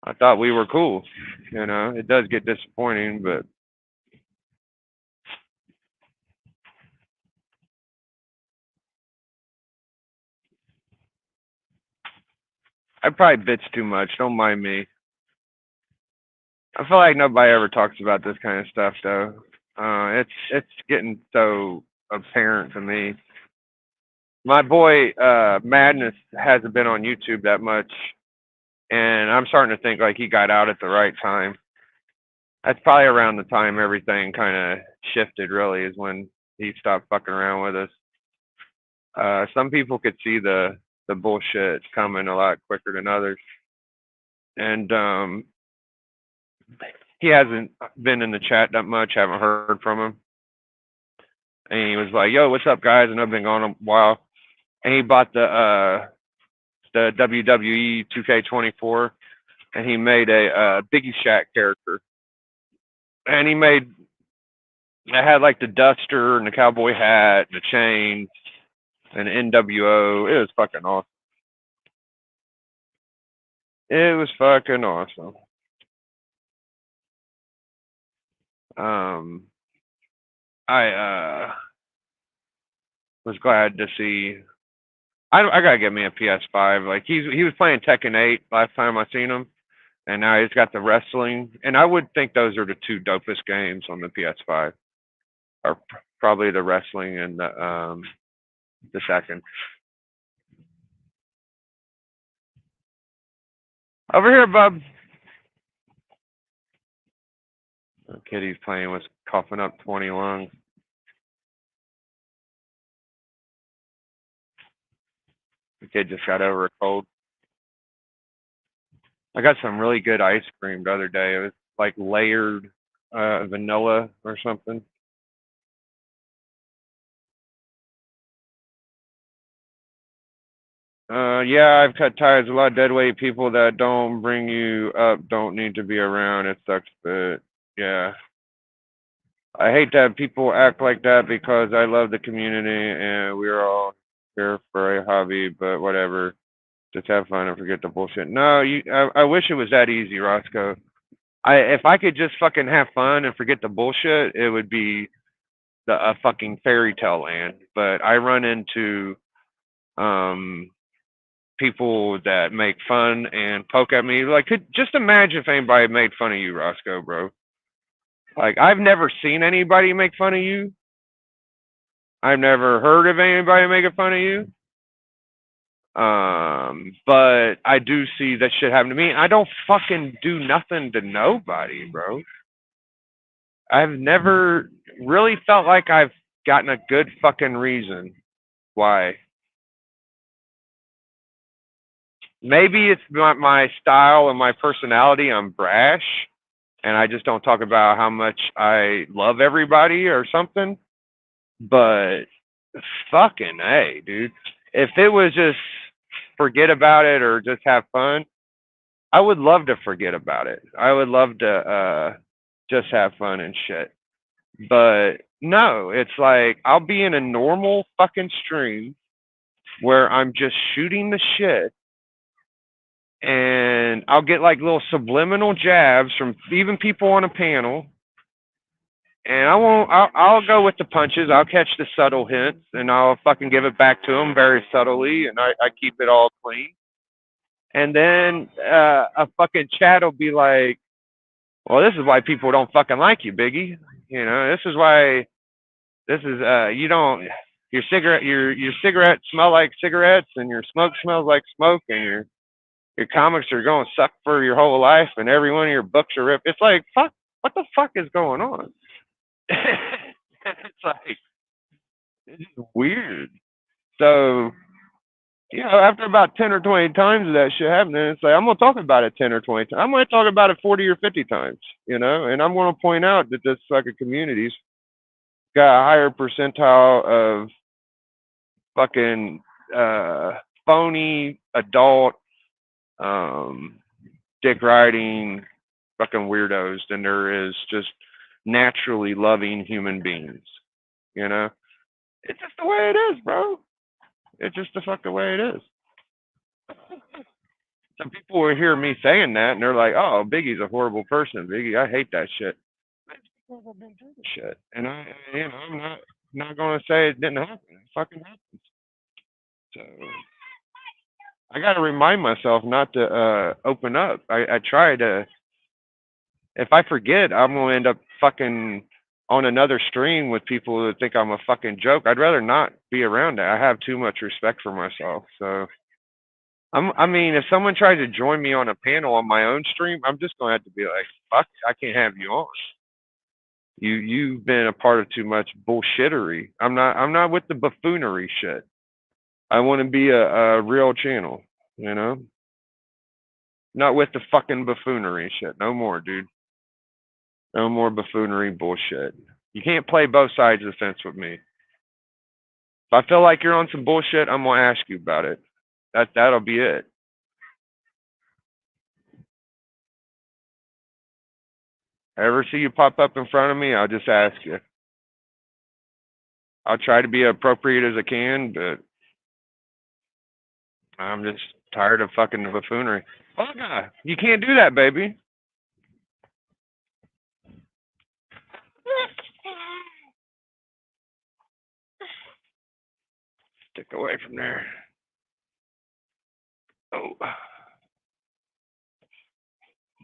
I thought we were cool. It does get disappointing, but I probably bitch too much. Don't mind me. I feel like nobody ever talks about this kind of stuff, though. It's getting so apparent to me. My boy Madness hasn't been on YouTube that much, and I'm starting to think like he got out at the right time. That's probably around the time everything kind of shifted. Really, is when he stopped fucking around with us. Some people could see the bullshit coming a lot quicker than others, and he hasn't been in the chat that much. Haven't heard from him, and he was like, "Yo, what's up, guys?" And I've been gone a while, and he bought the WWE 2K24, and he made a Biggie Shack character, and it had like the duster and the cowboy hat and the chains and the NWO. It was fucking awesome. It was fucking awesome. Um, I was glad to see. I gotta get me a PS5. Like he was playing Tekken 8 last time I seen him, and now he's got the wrestling. And I would think those are the two dopest games on the PS5, or probably the wrestling and the second. Over here, bub. The kid he's playing was coughing up 20 lungs. The kid just got over a cold. I got some really good ice cream the other day. It was like layered vanilla or something. Yeah, I've cut ties. A lot of deadweight people that don't bring you up don't need to be around. It sucks, but yeah. I hate that people act like that because I love the community and we're all here for a hobby, but whatever. Just have fun and forget the bullshit. No, I wish it was that easy, Roscoe. If I could just fucking have fun and forget the bullshit, it would be a fucking fairy tale land. But I run into um people that make fun and poke at me. Like, just imagine if anybody made fun of you, Roscoe, bro. Like, I've never seen anybody make fun of you. I've never heard of anybody making fun of you. But I do see that shit happen to me. I don't fucking do nothing to nobody, bro. I've never really felt like I've gotten a good fucking reason why. Maybe it's my style and my personality. I'm brash, and I just don't talk about how much I love everybody or something. But fucking A, dude. If it was just forget about it or just have fun, I would love to forget about it. I would love to just have fun and shit. But no, it's like I'll be in a normal fucking stream where I'm just shooting the shit and I'll get like little subliminal jabs from even people on a panel. And I won't. I'll go with the punches. I'll catch the subtle hints, and I'll fucking give it back to them very subtly, and I keep it all clean. And then a fucking chat will be like, "Well, this is why people don't fucking like you, Biggie. You know, this is why. This is you don't. Your cigarettes smell like cigarettes, and your smoke smells like smoke, and your comics are going to suck for your whole life, and every one of your books are ripped. It's like, fuck. What the fuck is going on? It's like it's just weird. So, after about 10 or 20 times of that shit happening, it's like, I'm going to talk about it 10 or 20 times. I'm going to talk about it 40 or 50 times, and I'm going to point out that this fucking community's got a higher percentile of fucking phony adult um, dick riding fucking weirdos than there is just naturally loving human beings, you know? It's just the way it is, bro. It's just the fuck the way it is. Some people will hear me saying that and they're like, "Oh, Biggie's a horrible person. Biggie, I hate that shit." I've been through the shit, and I'm not gonna say it didn't happen. It fucking happened. So I got to remind myself not to open up. I try to. If I forget, I'm gonna end up fucking on another stream with people who think I'm a fucking joke. I'd rather not be around that. I have too much respect for myself. So I mean, if someone tries to join me on a panel on my own stream, I'm just gonna have to be like, fuck, I can't have you on. You've been a part of too much bullshittery. I'm not with the buffoonery shit. I want to be a real channel, you know? Not with the fucking buffoonery shit. No more, dude. No more buffoonery bullshit. You can't play both sides of the fence with me. If I feel like you're on some bullshit, I'm gonna ask you about it. That'll be it. I ever see you pop up in front of me, I'll just ask you. I'll try to be appropriate as I can, but I'm just tired of fucking buffoonery. Fuck, you can't do that, baby. Stick away from there. Oh,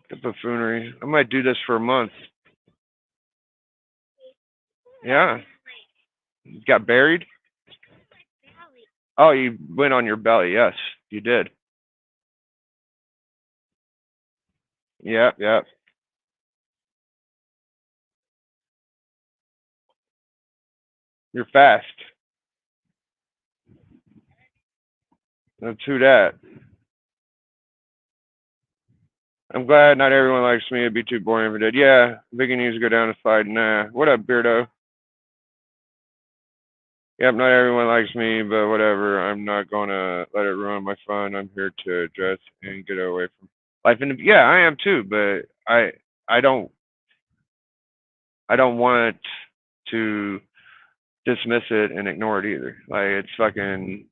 the buffoonery. I might do this for a month. Yeah. You got buried? Oh, you went on your belly. Yes, you did. Yeah, yeah. You're fast. That's who that. I'm glad not everyone likes me. It'd be too boring if it did. Yeah, Biggie needs to go down the slide. Nah. What up, Beardo? Yep, not everyone likes me, but whatever. I'm not gonna let it ruin my fun. I'm here to address and get away from life. And yeah, I am too, but I don't want to dismiss it and ignore it either. Like it's fucking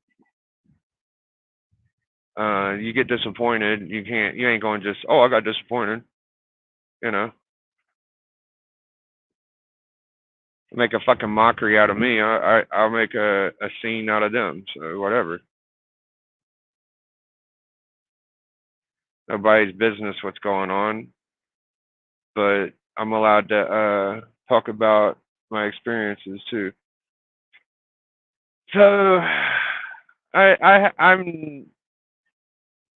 you get disappointed, you ain't going just, oh, I got disappointed, you know. Make a fucking mockery out of me. I'll make a scene out of them. So whatever. Nobody's business what's going on, but I'm allowed to talk about my experiences too. So I'm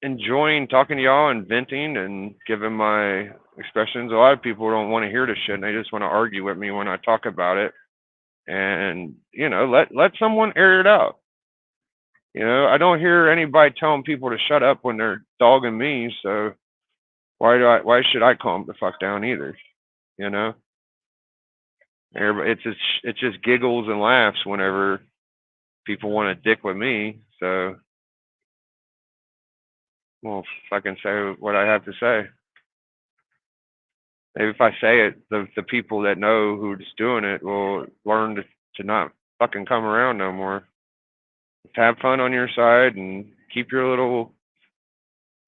enjoying talking to y'all and venting and giving my expressions. A lot of people don't want to hear this shit and they just want to argue with me when I talk about it. And let someone air it out. I don't hear anybody telling people to shut up when they're dogging me. So why should I calm the fuck down either? You know, everybody, it's just giggles and laughs whenever people want to dick with me, so well, if I can say what I have to say. Maybe if I say it, the people that know who's doing it will learn to not fucking come around no more. Just have fun on your side and keep your little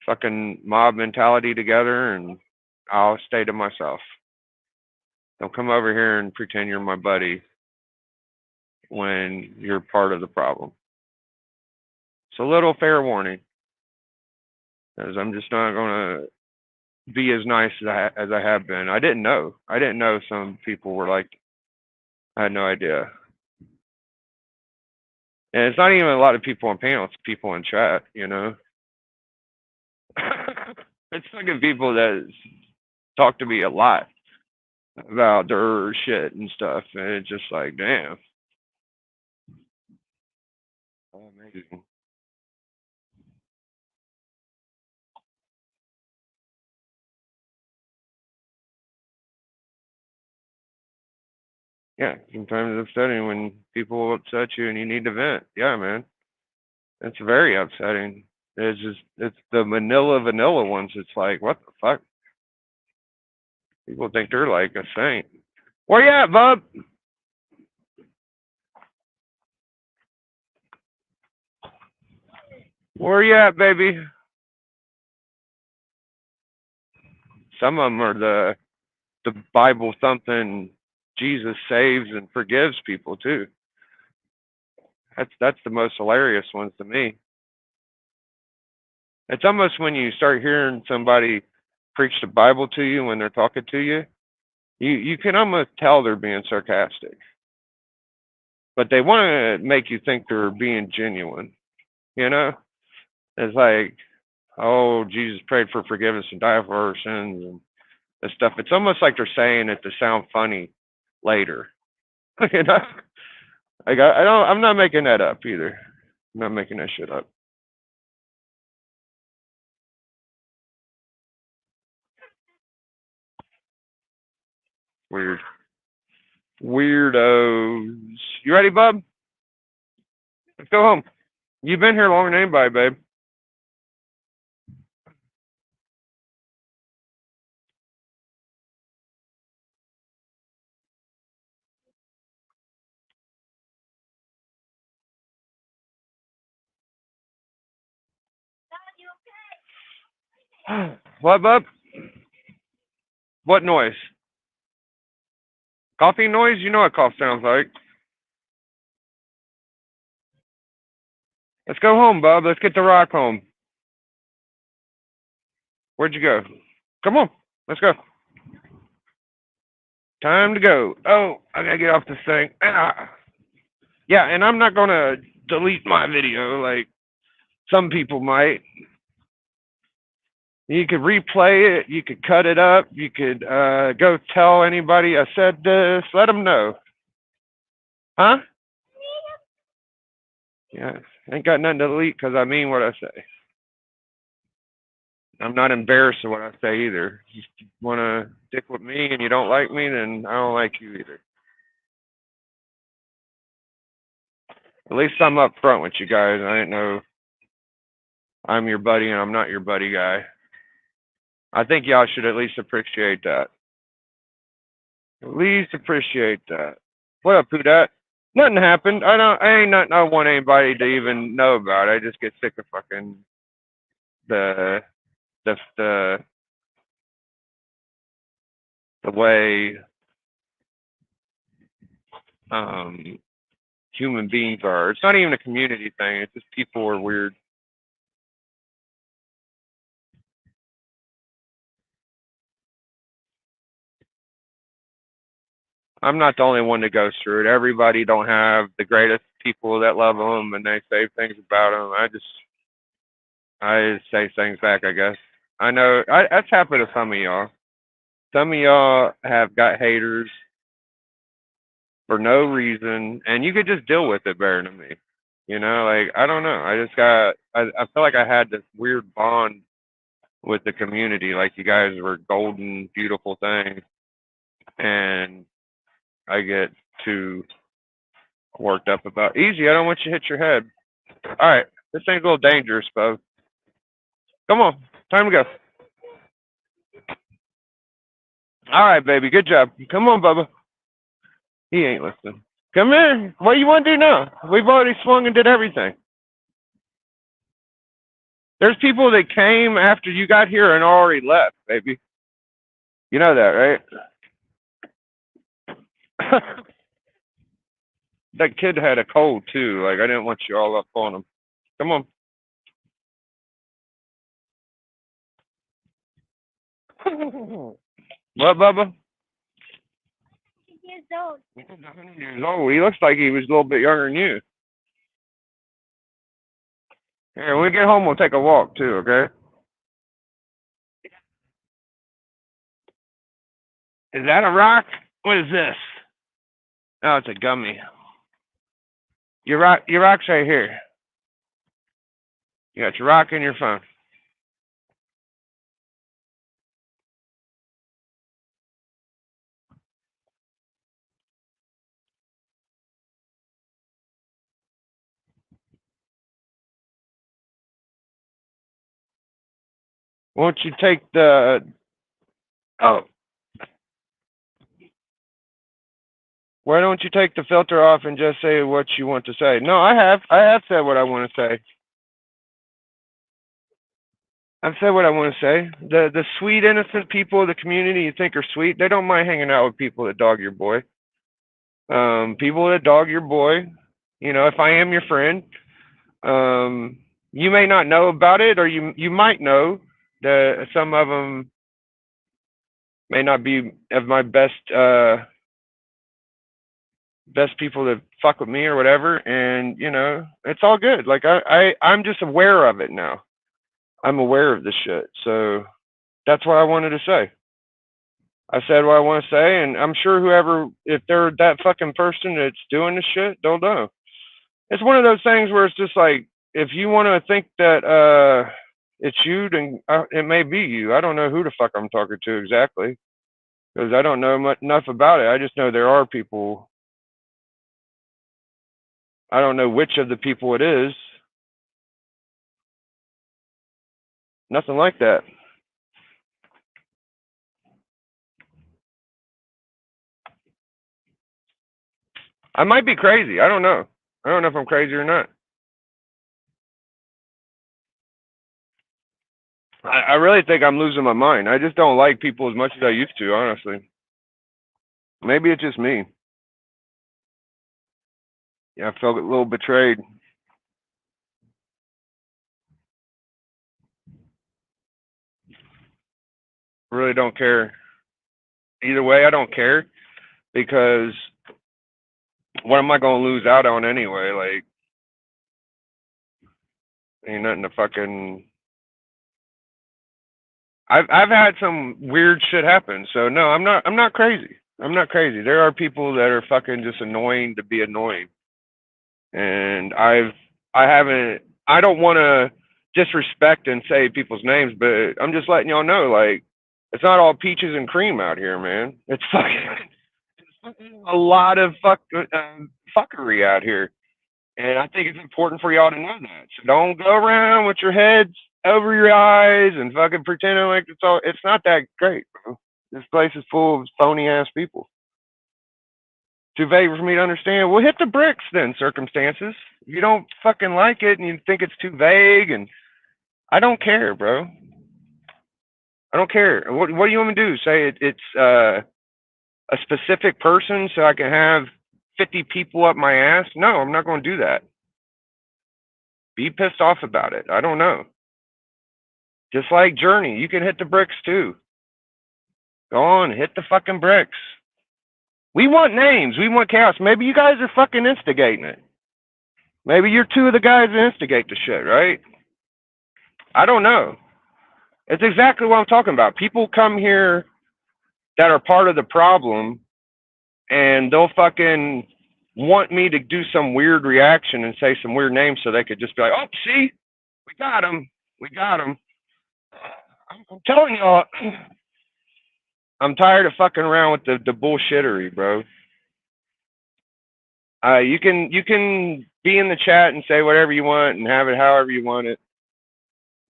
fucking mob mentality together, and I'll stay to myself. Don't come over here and pretend you're my buddy when you're part of the problem. It's a little fair warning, because I'm just not gonna be as nice as I have been. I didn't know. I didn't know some people were like. I had no idea. And it's not even a lot of people on panel. It's people in chat. You know. It's fucking people that talk to me a lot about their shit and stuff, and it's just like, damn. Amazing. Yeah, sometimes it's upsetting when people upset you and you need to vent. Yeah, man. It's very upsetting. It's the vanilla ones. It's like, what the fuck? People think they're like a saint. Where you at, bub? Where you at, baby? Some of them are the Bible thumping Jesus saves and forgives people too. That's the most hilarious ones to me. It's almost when you start hearing somebody preach the Bible to you when they're talking to you, you can almost tell they're being sarcastic. But they want to make you think they're being genuine, you know? It's like, oh, Jesus prayed for forgiveness and died for our sins and stuff. It's almost like they're saying it to sound funny later. You know? Like I don't I'm not making that up either. I'm not making that shit up. Weird. Weirdos. You ready, bub? Let's go home. You've been here longer than anybody, babe. What, bub? What noise? Coffee noise? You know what cough sounds like. Let's go home, bub. Let's get the rock home. Where'd you go? Come on. Let's go. Time to go. Oh, I gotta get off this thing. Ah. Yeah, and I'm not gonna delete my video like some people might. You could replay it. You could cut it up. You could go tell anybody I said this. Let them know. Huh? Yeah, ain't got nothing to delete because I mean what I say. I'm not embarrassed of what I say either. If you want to stick with me and you don't like me, then I don't like you either. At least I'm up front with you guys. I ain't know I'm your buddy and I'm not your buddy guy. I think y'all should at least appreciate that. At least appreciate that. What up, Poodat? Nothing happened. I ain't nothing I want anybody to even know about. I just get sick of fucking the the the way human beings are. It's not even a community thing. It's just people are weird. I'm not the only one that goes through it. Everybody don't have the greatest people that love them and they say things about them. I just say things back, I guess. I know that's happened to some of y'all. Some of y'all have got haters for no reason, and you could just deal with it better than me. You know, like I don't know. I feel like I had this weird bond with the community. Like you guys were golden, beautiful things, and I get to Worked up about. Easy, I don't want you to hit your head. All right, this thing's a little dangerous, Bo. Come on, time to go. All right, baby, good job. Come on, Bubba. He ain't listening. Come here. What do you want to do now? We've already swung and did everything. There's people that came after you got here and already left, baby. You know that, right? That kid had a cold too. Like I didn't want you all up on him. Come on. What, Bubba? Years old. He's 100 years old. He looks like he was a little bit younger than you. Here, when we get home, we'll take a walk too, okay? Is that a rock? What is this? Oh, it's a gummy. Your rock's right here. You got your rock and your phone. Won't you take the? Oh, why don't you take the filter off and just say what you want to say? No, I have said what I want to say. I've said what I want to say. The sweet, innocent people of the community you think are sweet, they don't mind hanging out with people that dog your boy. People that dog your boy, you know, if I am your friend, you may not know about it, or you might know that some of them may not be of my best people to fuck with me or whatever, and you know, it's all good. Like I'm just aware of it now. I'm aware of this shit, so that's what I wanted to say. I said what I want to say, and I'm sure whoever, if they're that fucking person that's doing this shit, they'll know. It's one of those things where it's just like, if you want to think that it's you, then it may be you. I don't know who the fuck I'm talking to exactly, because I don't know enough about it. I just know there are people. I don't know which of the people it is. Nothing like that. I might be crazy. I don't know. I don't know if I'm crazy or not. I really think I'm losing my mind. I just don't like people as much as I used to, honestly. Maybe it's just me. Yeah, I felt a little betrayed. Really don't care. Either way, I don't care, because what am I going to lose out on anyway? Like, ain't nothing to fucking. I've had some weird shit happen, so no, I'm not crazy. I'm not crazy. There are people that are fucking just annoying to be annoying, and I haven't. I don't want to disrespect and say people's names, but I'm just letting y'all know, like, it's not all peaches and cream out here, man. It's fucking a lot of fuckery out here. And I think it's important for y'all to know that. So don't go around with your heads over your eyes and fucking pretending like it's all. It's not that great, bro. This place is full of phony ass people. Too vague for me to understand. Well, hit the bricks then, circumstances. If you don't fucking like it and you think it's too vague, and I don't care, bro. I don't care. What do you want me to do? Say it's a specific person so I can have 50 people up my ass? No, I'm not going to do that. Be pissed off about it. I don't know. Just like Journey, you can hit the bricks too. Go on, hit the fucking bricks. We want names. We want chaos. Maybe you guys are fucking instigating it. Maybe you're two of the guys that instigate the shit, right? I don't know. It's exactly what I'm talking about. People come here that are part of the problem, and they'll fucking want me to do some weird reaction and say some weird names so they could just be like, oh, see, we got him. We got him. I'm telling y'all, I'm tired of fucking around with the bullshittery, bro. You can be in the chat and say whatever you want and have it however you want it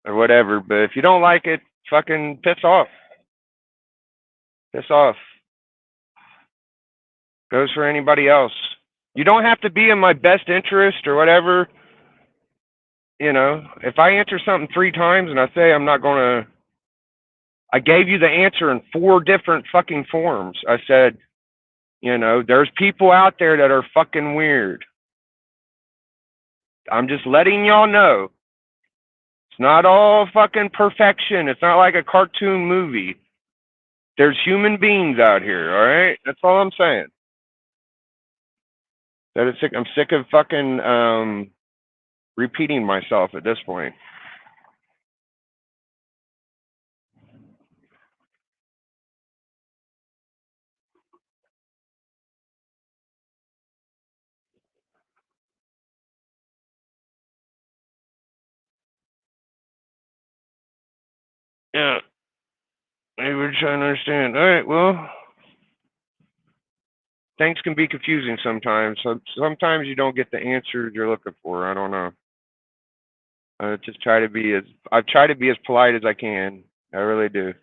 or whatever. But if you don't like it, fucking piss off. Piss off. Goes for anybody else. You don't have to be in my best interest or whatever. You know, if I answer something 3 times and I say I'm not gonna, I gave you the answer in 4 different fucking forms. I said, you know, there's people out there that are fucking weird. I'm just letting y'all know. It's not all fucking perfection. It's not like a cartoon movie. There's human beings out here, all right? That's all I'm saying. I'm sick of fucking repeating myself at this point. Yeah. Maybe we're trying to understand. All right, well, things can be confusing sometimes. So sometimes you don't get the answers you're looking for. I don't know. I just try to be as polite as I can. I really do.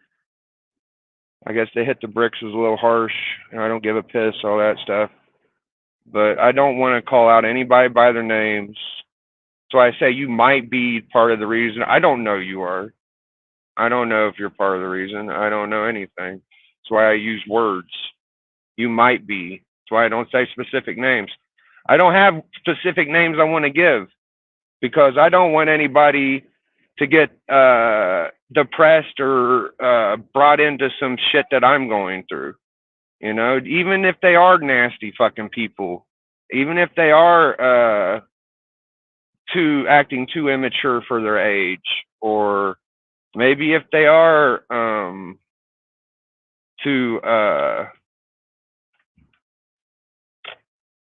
I guess they hit the bricks was a little harsh, and I don't give a piss, all that stuff. But I don't want to call out anybody by their names. So I say you might be part of the reason. I don't know you are. I don't know if you're part of the reason. I don't know anything. That's why I use words. You might be. That's why I don't say specific names. I don't have specific names I want to give because I don't want anybody to get depressed or brought into some shit that I'm going through. You know, even if they are nasty fucking people, even if they are acting too immature for their age, or maybe if they are too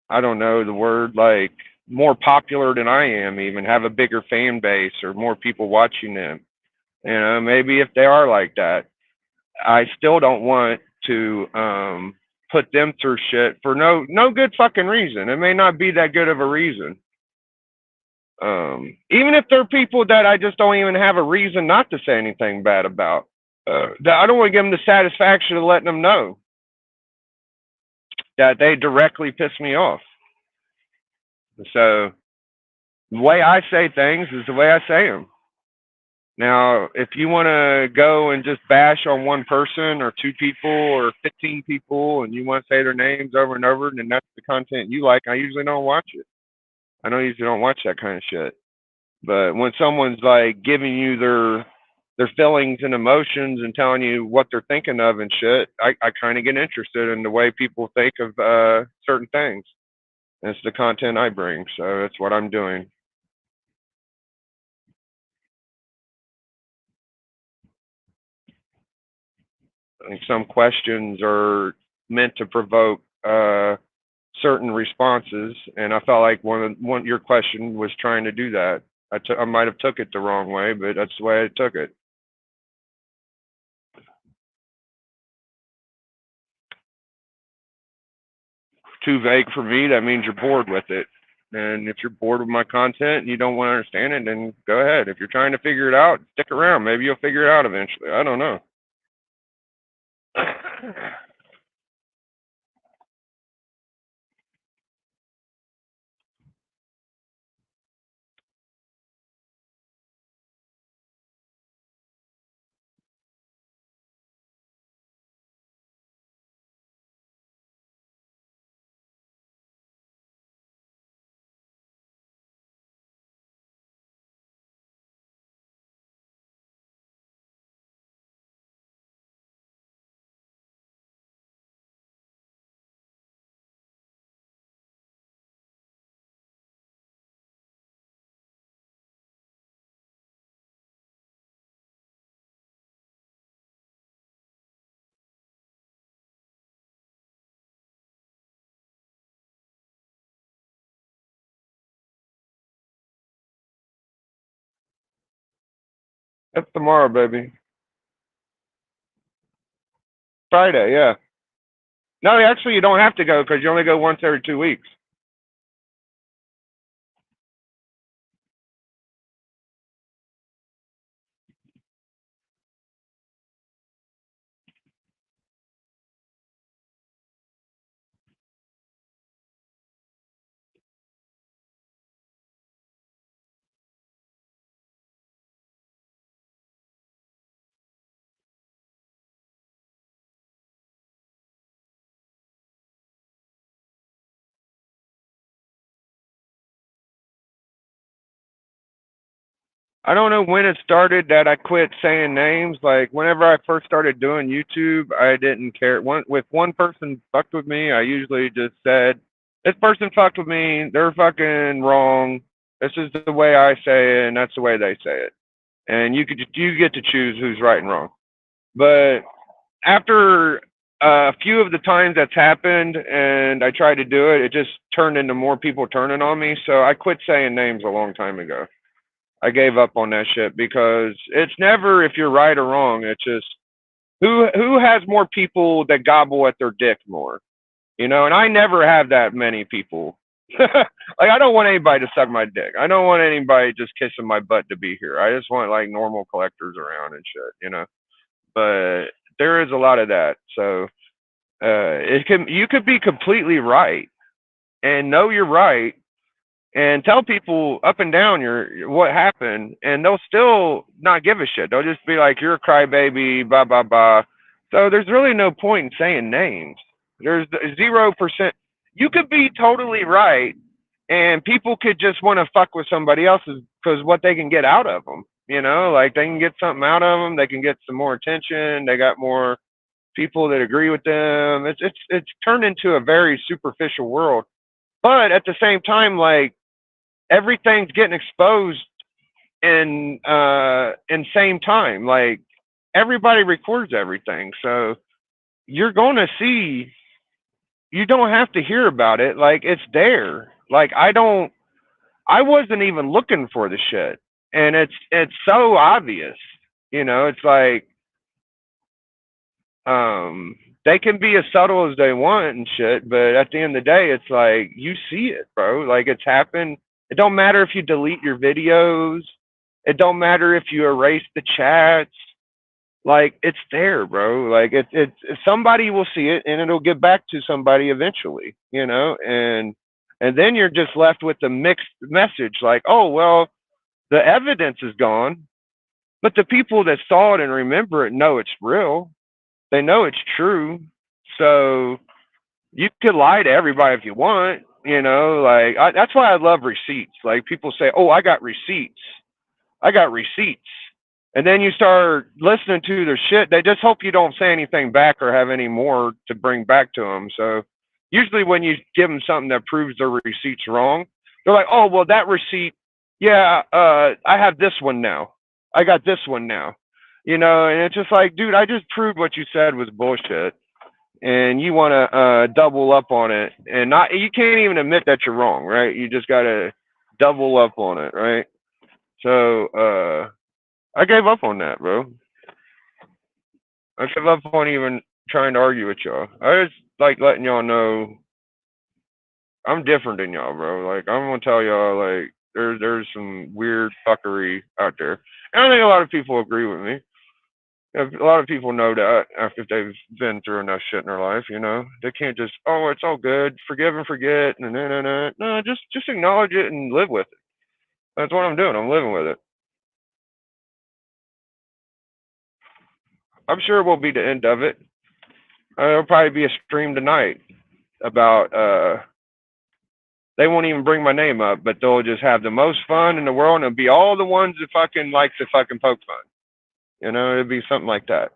I don't know the word, like more popular than I am, even have a bigger fan base or more people watching them. You know, maybe if they are like that, I still don't want to put them through shit for no good fucking reason. It may not be that good of a reason. Even if they're people that I just don't even have a reason not to say anything bad about. That I don't want to give them the satisfaction of letting them know that they directly piss me off. So the way I say things is the way I say them. Now, if you want to go and just bash on one person or 2 people or 15 people and you want to say their names over and over, then that's the content you like. I usually don't watch it. I usually don't watch that kind of shit. But when someone's like giving you their feelings and emotions and telling you what they're thinking of and shit, I kind of get interested in the way people think of certain things. And it's the content I bring, so that's what I'm doing. I think some questions are meant to provoke certain responses, and I felt like your question was trying to do that. I might have took it the wrong way, but that's the way I took it. Too vague for me, that means you're bored with it. And if you're bored with my content and you don't want to understand it, then go ahead. If you're trying to figure it out, stick around. Maybe you'll figure it out eventually. I don't know. That's tomorrow, baby. Friday, yeah. No, actually, you don't have to go because you only go once every 2 weeks. I don't know when it started that I quit saying names. Like whenever I first started doing YouTube, I didn't care. If one person fucked with me, I usually just said, "This person fucked with me. They're fucking wrong. This is the way I say it, and that's the way they say it." And you get to choose who's right and wrong. But after a few of the times that's happened, and I tried to do it, it just turned into more people turning on me. So I quit saying names a long time ago. I gave up on that shit because it's never if you're right or wrong. It's just who has more people that gobble at their dick more, you know. And I never have that many people. Like I don't want anybody to suck my dick. I don't want anybody just kissing my butt to be here. I just want like normal collectors around and shit, you know. But there is a lot of that. So it can you could be completely right and know you're right and tell people up and down your what happened, and they'll still not give a shit. They'll just be like, "You're a crybaby," blah blah blah. So there's really no point in saying names. There's 0%. You could be totally right, and people could just want to fuck with somebody else's because what they can get out of them. You know, like they can get something out of them. They can get some more attention. They got more people that agree with them. It's turned into a very superficial world. But at the same time, like everything's getting exposed in same time. Like everybody records everything, so you're going to see. You don't have to hear about it. Like it's there. Like I wasn't even looking for the shit, and it's so obvious. You know, it's like they can be as subtle as they want and shit, but at the end of the day, it's like you see it, bro. Like it's happened. It don't matter if you delete your videos. It don't matter if you erase the chats. Like it's there, bro. Like it's somebody will see it and it'll get back to somebody eventually, you know, and then you're just left with a mixed message like, oh well, the evidence is gone, but the people that saw it and remember it know it's real. They know it's true. So you could lie to everybody if you want, you know, like that's why I love receipts. Like people say, "Oh, I got receipts." I got receipts. And then you start listening to their shit. They just hope you don't say anything back or have any more to bring back to them. So usually when you give them something that proves their receipt's wrong, they're like, "Oh, well, that receipt, yeah, I have this one now. I got this one now." You know, and it's just like, dude, I just proved what you said was bullshit. And you want to double up on it. And not, you can't even admit that you're wrong, right? You just got to double up on it, right? So, I gave up on that, bro. I gave up on even trying to argue with y'all. I just like letting y'all know I'm different than y'all, bro. Like I'm gonna tell y'all, like there's some weird fuckery out there, and I think a lot of people agree with me. A lot of people know that after they've been through enough shit in their life, you know, they can't just, oh, it's all good, forgive and forget, no, just acknowledge it and live with it. That's what I'm doing. I'm living with it. I'm sure it won't be the end of it. There'll probably be a stream tonight about they won't even bring my name up, but they'll just have the most fun in the world and it'll be all the ones that fucking likes to fucking poke fun. You know, it'll be something like that.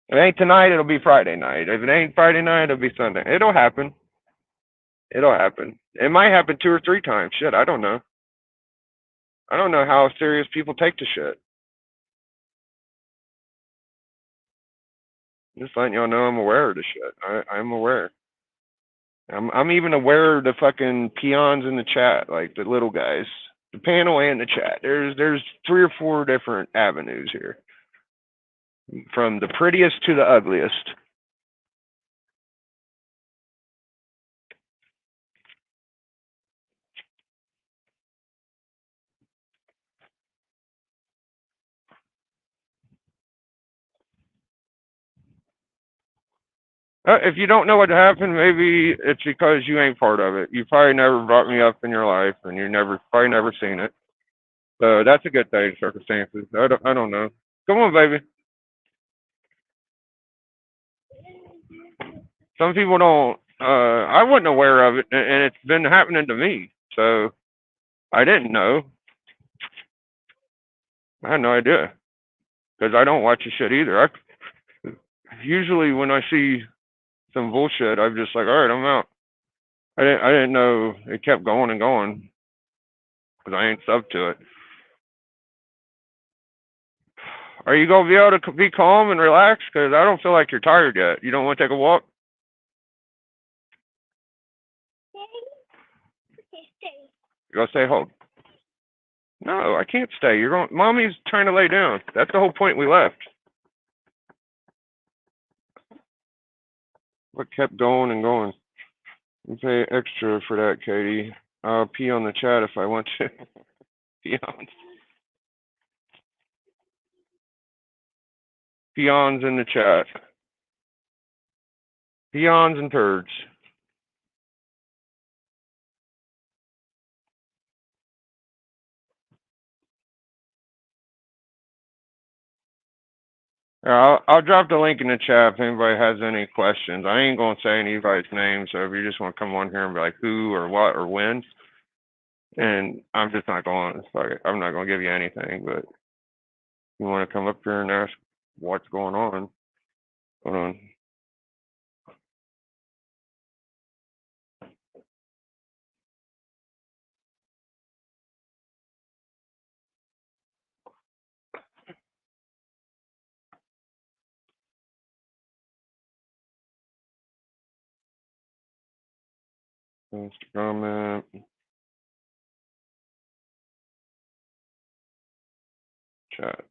If it ain't tonight, it'll be Friday night. If it ain't Friday night, it'll be Sunday. It'll happen. It'll happen. It might happen 2 or 3 times. Shit, I don't know. I don't know how serious people take the shit. Just letting y'all know I'm aware of the shit. I'm aware. I'm even aware of the fucking peons in the chat, like the little guys, the panel and the chat. There's 3 or 4 different avenues here, from the prettiest to the ugliest. If you don't know what happened, maybe it's because you ain't part of it. You probably never brought me up in your life, and you probably never seen it. So that's a good thing. Circumstances. I don't know. Come on, baby. Some people don't. I wasn't aware of it, and it's been happening to me. So I didn't know. I had no idea because I don't watch the shit either. Usually when I see some bullshit, I'm just like, all right, I'm out. I didn't know it kept going and going because I ain't sub to it. Are you gonna be able to be calm and relax? Because I don't feel like you're tired yet. You don't want to take a walk? Stay. You gotta stay home. No, I can't stay. You're going. Mommy's trying to lay down. That's the whole point we left. What kept going and going? You pay extra for that, Katie. I'll pee on the chat if I want to. Peons. Peons in the chat. Peons and turds. I'll drop the link in the chat if anybody has any questions. I ain't gonna say anybody's name, so if you just want to come on here and be like who or what or when, and I'm just not going. I'm not gonna give you anything, but you want to come up here and ask what's going on? Hold on. Comment. Chat.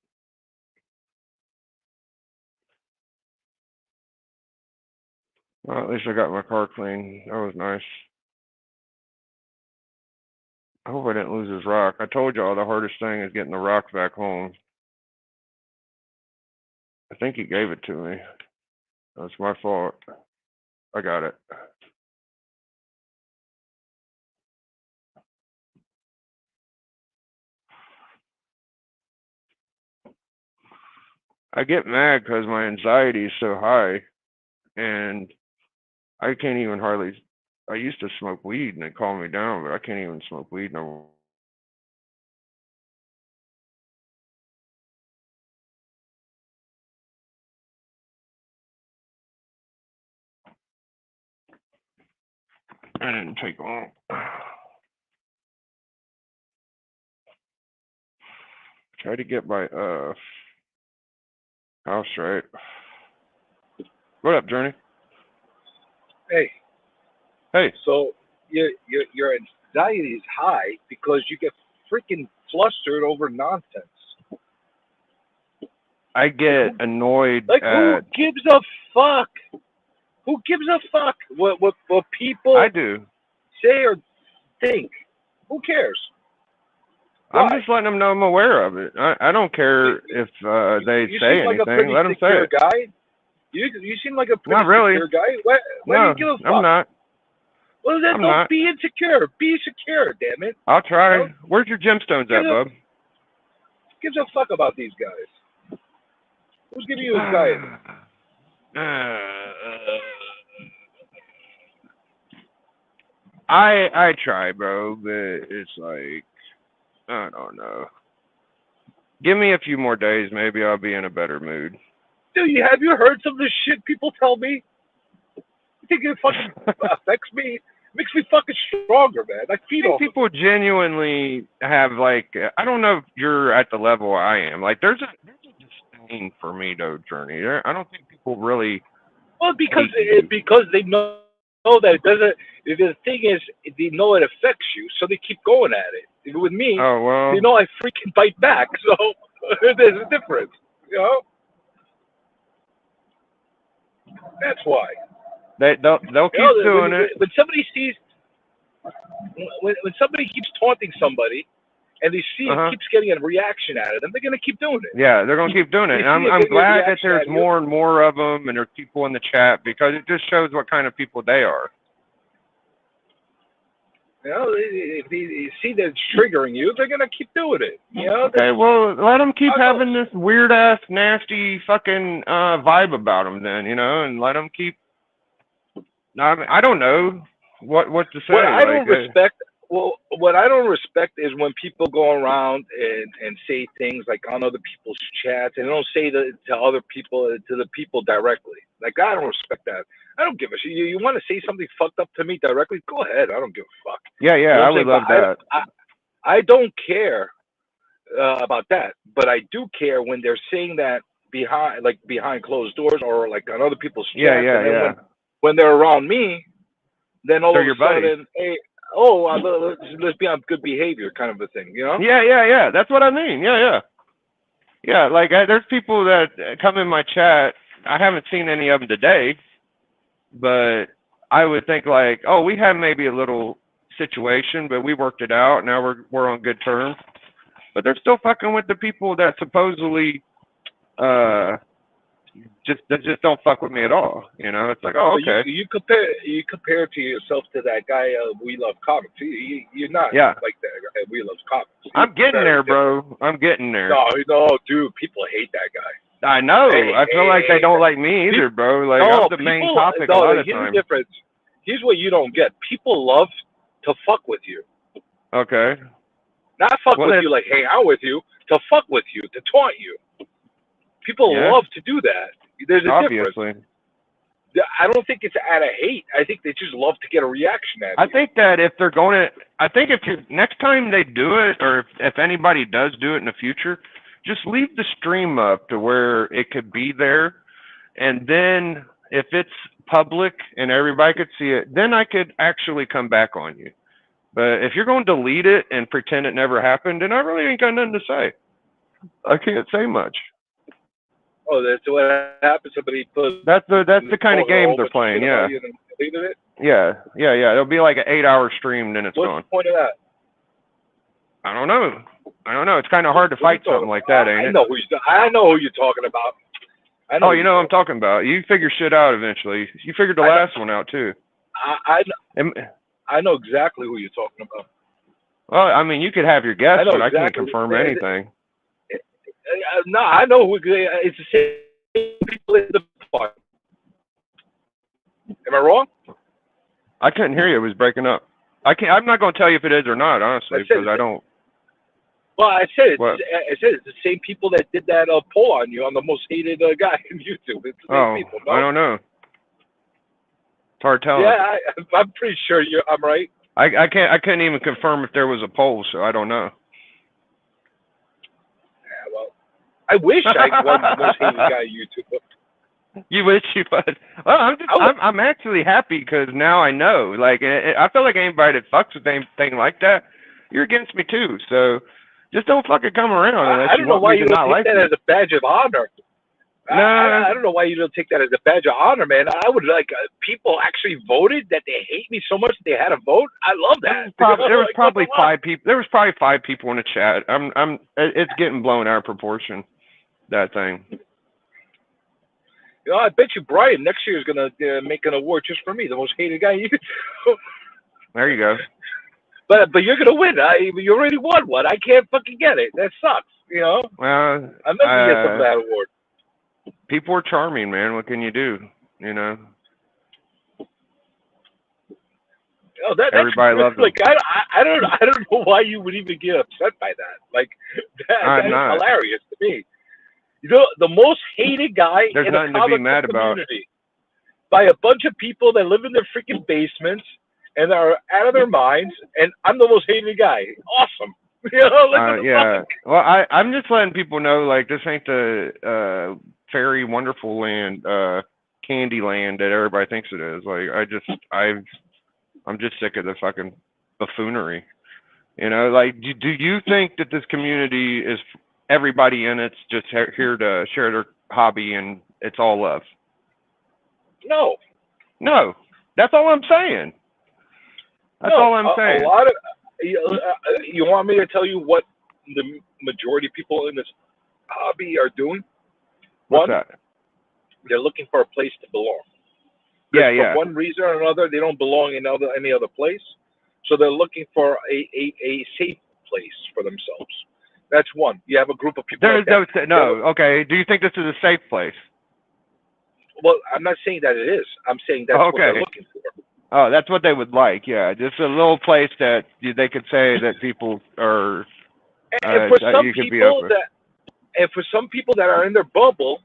Well, at least I got my car clean. That was nice. I hope I didn't lose his rock. I told y'all the hardest thing is getting the rock back home. I think he gave it to me. That's my fault. I got it. I get mad because my anxiety is so high, and I can't even hardly. I used to smoke weed and it calmed me down, but I can't even smoke weed no more. I didn't take long. Try to get my house right. What up, Journey? Hey. Hey. So your anxiety is high because you get freaking flustered over nonsense. I get annoyed. Like who gives a fuck? Who gives a fuck what people I do say or think? Who cares? Why? I'm just letting them know I'm aware of it. I don't care if they say anything. Let them say it. Guy. You seem like a pretty not really. secure guy. Why do you give a fuck? I'm not. Well, then don't be insecure. Be secure, damn it. I'll try. You know? Where's your gemstones at, bub? Gives a fuck about these guys. Who's giving you anxiety? I try, bro, but it's like I don't know. Give me a few more days, maybe I'll be in a better mood. Dude, have you heard some of the shit people tell me? You think it fucking affects me? It makes me fucking stronger, man. I feed off people genuinely have like I don't know if you're at the level I am. Like there's a disdain for me though, Journey. I don't think people really. Well, because they know that it doesn't. The thing is, they know it affects you, so they keep going at it. With me, they know I freaking bite back, so there's a difference, you know. That's why. They'll keep doing it. When somebody sees, when somebody keeps taunting somebody, and they see it keeps getting a reaction out of them, they're gonna keep doing it. Yeah, they're gonna keep doing it. And I'm glad that there's more and more of them, and there's people in the chat because it just shows what kind of people they are. You know, if they see that it's triggering you, they're gonna keep doing it. You know. Okay, well, let them keep having this weird ass, nasty, fucking vibe about them, then, you know, and let them keep. I don't know what to say. What I don't respect. Well, what I don't respect is when people go around and say things like on other people's chats and they don't say to other people, to the people directly. Like, I don't respect that. I don't give a shit. You want to say something fucked up to me directly? Go ahead. I don't give a fuck. Yeah, You know I what would I'm saying? love But that. I don't care about that, but I do care when they're saying that behind closed doors or like on other people's chats. Yeah, and then when they're around me, then all They're of a sudden, hey, let's be on good behavior, kind of a thing, you know? Yeah. That's what I mean. Yeah. Like there's people that come in my chat. I haven't seen any of them today, but I would think like, oh, we had maybe a little situation, but we worked it out. Now we're on good terms. But they're still fucking with the people that supposedly just don't fuck with me at all. You know, it's like, oh, okay. You compare to yourself to that guy We Love Comics. You're not like that guy We Love Comics. I'm getting there, bro. I'm getting there. No, dude, people hate that guy. I know. I feel like they don't like me either, bro. Like I'm the main topic a lot of times. Here's what you don't get. People love to fuck with you. Okay. Not fuck with you like hang out with you, to fuck with you, to taunt you. People love to do that. There's a difference. I don't think it's out of hate. I think they just love to get a reaction at you. I think that if they're going to, I think if you next time they do it, or if anybody does do it in the future, just leave the stream up to where it could be there, and then if it's public and everybody could see it, then I could actually come back on you. But if you're going to delete it and pretend it never happened, then I really ain't got nothing to say. I can't say much. Oh, that's what happens. Somebody put. That's the kind of game they're playing. Yeah. Yeah. It'll be like an 8-hour stream, then it's gone. What's the point of that? I don't know. It's kind of hard to fight something like that, ain't it? I know who you're talking about. Oh, you know what I'm talking about. You figure shit out eventually. You figured the last one out too. I know exactly who you're talking about. Well, I mean, you could have your guess, but I can't confirm anything. No, I know who. It's the same people in the park. Am I wrong? I couldn't hear you. It was breaking up. I'm not going to tell you if it is or not, honestly, because I don't. Well, I said it's the same people that did that poll on you on the most hated guy on YouTube. It's the same people. No? I don't know. It's hard telling. Yeah, I'm pretty sure I'm right. I couldn't even confirm if there was a poll, so I don't know. Yeah, well, I wish I was the most hated guy on YouTube. You wish you would. Well, I'm actually happy because now I know. Like, I feel like anybody that fucks with anything like that, you're against me too. So just don't fucking come around unless I don't know why you don't take that as a badge of honor. No, I don't know why you don't take that as a badge of honor, man. I would like people actually voted that they hate me so much that they had a vote. I love that. There was probably 5 people. There was probably 5 people in the chat. It's getting blown out of proportion. That thing. You know, I bet you Brian next year is gonna make an award just for me, the most hated guy. There you go. But you're gonna win. You already won one. I can't fucking get it. That sucks. You know. Well, I'm not gonna get some of that award. People are charming, man. What can you do? You know. Oh, everybody loves like them. I don't know why you would even get upset by that. Like that's hilarious to me. You know, the most hated guy There's in nothing the comic to be mad community by a bunch of people that live in their freaking basements and are out of their minds, and I'm the most hated guy. Awesome. You know, yeah. Well, I'm just letting people know, like, this ain't the fairy wonderful land, candy land that everybody thinks it is. Like, I'm just sick of the fucking buffoonery. You know, like, do you think that this community is everybody in it's just here to share their hobby and it's all love? No. That's all I'm saying. That's all I'm saying. A lot of you want me to tell you what the majority of people in this hobby are doing? What's that? They're looking for a place to belong. Yeah. For one reason or another, they don't belong in any other place, so they're looking for a safe place for themselves. That's one. You have a group of people. Okay. Do you think this is a safe place? Well, I'm not saying that it is. I'm saying that's what they're looking for. Oh, that's what they would like. Yeah, just a little place that they could say that people are. And for some You could be people open. that, and for some people that are in their bubble,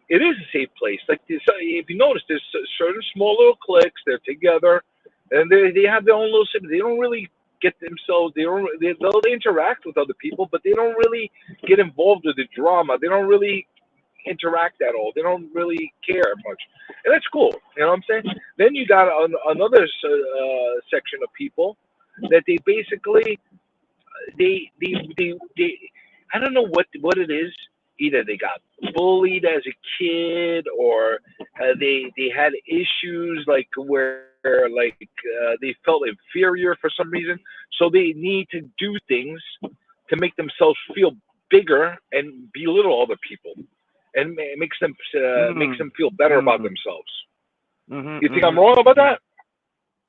it is a safe place. Like this, if you notice, there's certain small little cliques. They're together, and they have their own little. They don't really get themselves. They'll interact with other people, but they don't really get involved with the drama. They don't really interact at all. They don't really care much, and that's cool. You know what I'm saying? Then you got another section of people that they basically they I don't know what it is. Either they got bullied as a kid, or they had issues like where like they felt inferior for some reason. So they need to do things to make themselves feel bigger and belittle other people, and it makes them feel better about themselves. You think I'm wrong about that?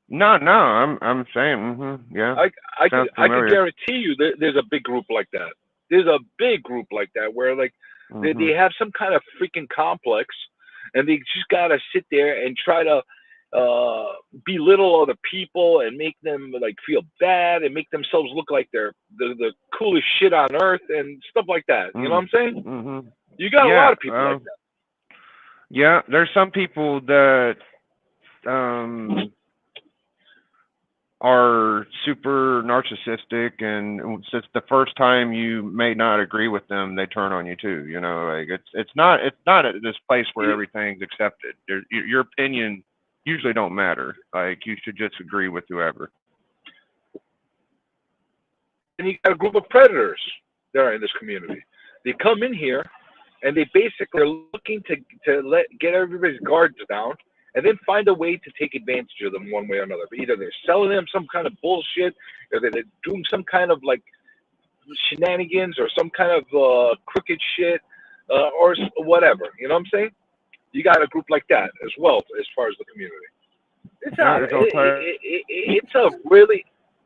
No, I'm saying, yeah. I could guarantee you there's a big group like that. There's a big group like that where like they have some kind of freaking complex, and they just gotta sit there and try to belittle other people and make them like feel bad and make themselves look like they're the coolest shit on earth and stuff like that. You know what I'm saying? You got a lot of people like that. Yeah, there's some people that are super narcissistic, and it's the first time you may not agree with them, they turn on you too. You know, like it's not at this place where everything's accepted. Your opinion usually don't matter. Like you should just agree with whoever. And you got a group of predators that are in this community. They come in here, and they basically are looking to get everybody's guards down, and then find a way to take advantage of them one way or another. Either they're selling them some kind of bullshit, or they're doing some kind of like shenanigans, or some kind of crooked shit, or whatever. You know what I'm saying? You got a group like that as well as far as the community. It's not.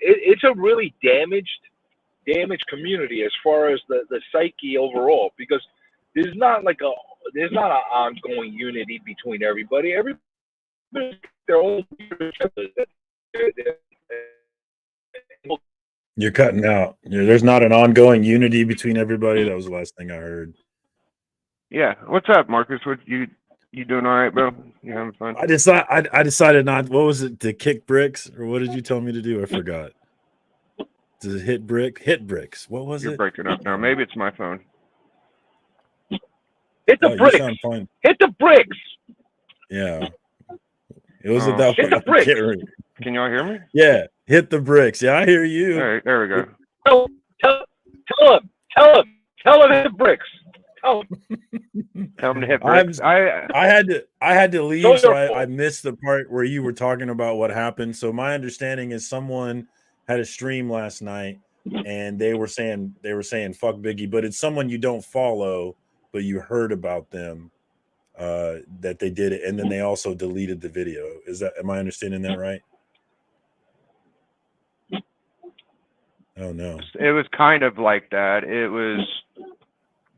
It's a really damaged community as far as the psyche overall, because there's not an ongoing unity between everybody. You're cutting out. There's not an ongoing unity between everybody. That was the last thing I heard. Yeah. What's up, Marcus? What you doing all right, bro? You having fun? I decided not. What was it? To kick bricks, or what did you tell me to do? I forgot. To hit bricks. What was it? You're breaking up now. Maybe it's my phone. Hit the bricks. You sound fine. Hit the bricks. Yeah. It was at that point. Hit the bricks. Can y'all hear me? Yeah. Hit the bricks. Yeah, I hear you. All right, there we go. Tell him to hit the bricks. Tell him to hit bricks. I had to leave, so I missed the part where you were talking about what happened. So my understanding is someone had a stream last night, and they were saying fuck Biggie, but it's someone you don't follow, but you heard about them, that they did it, and then they also deleted the video. Am I understanding that right? Oh no. It was kind of like that.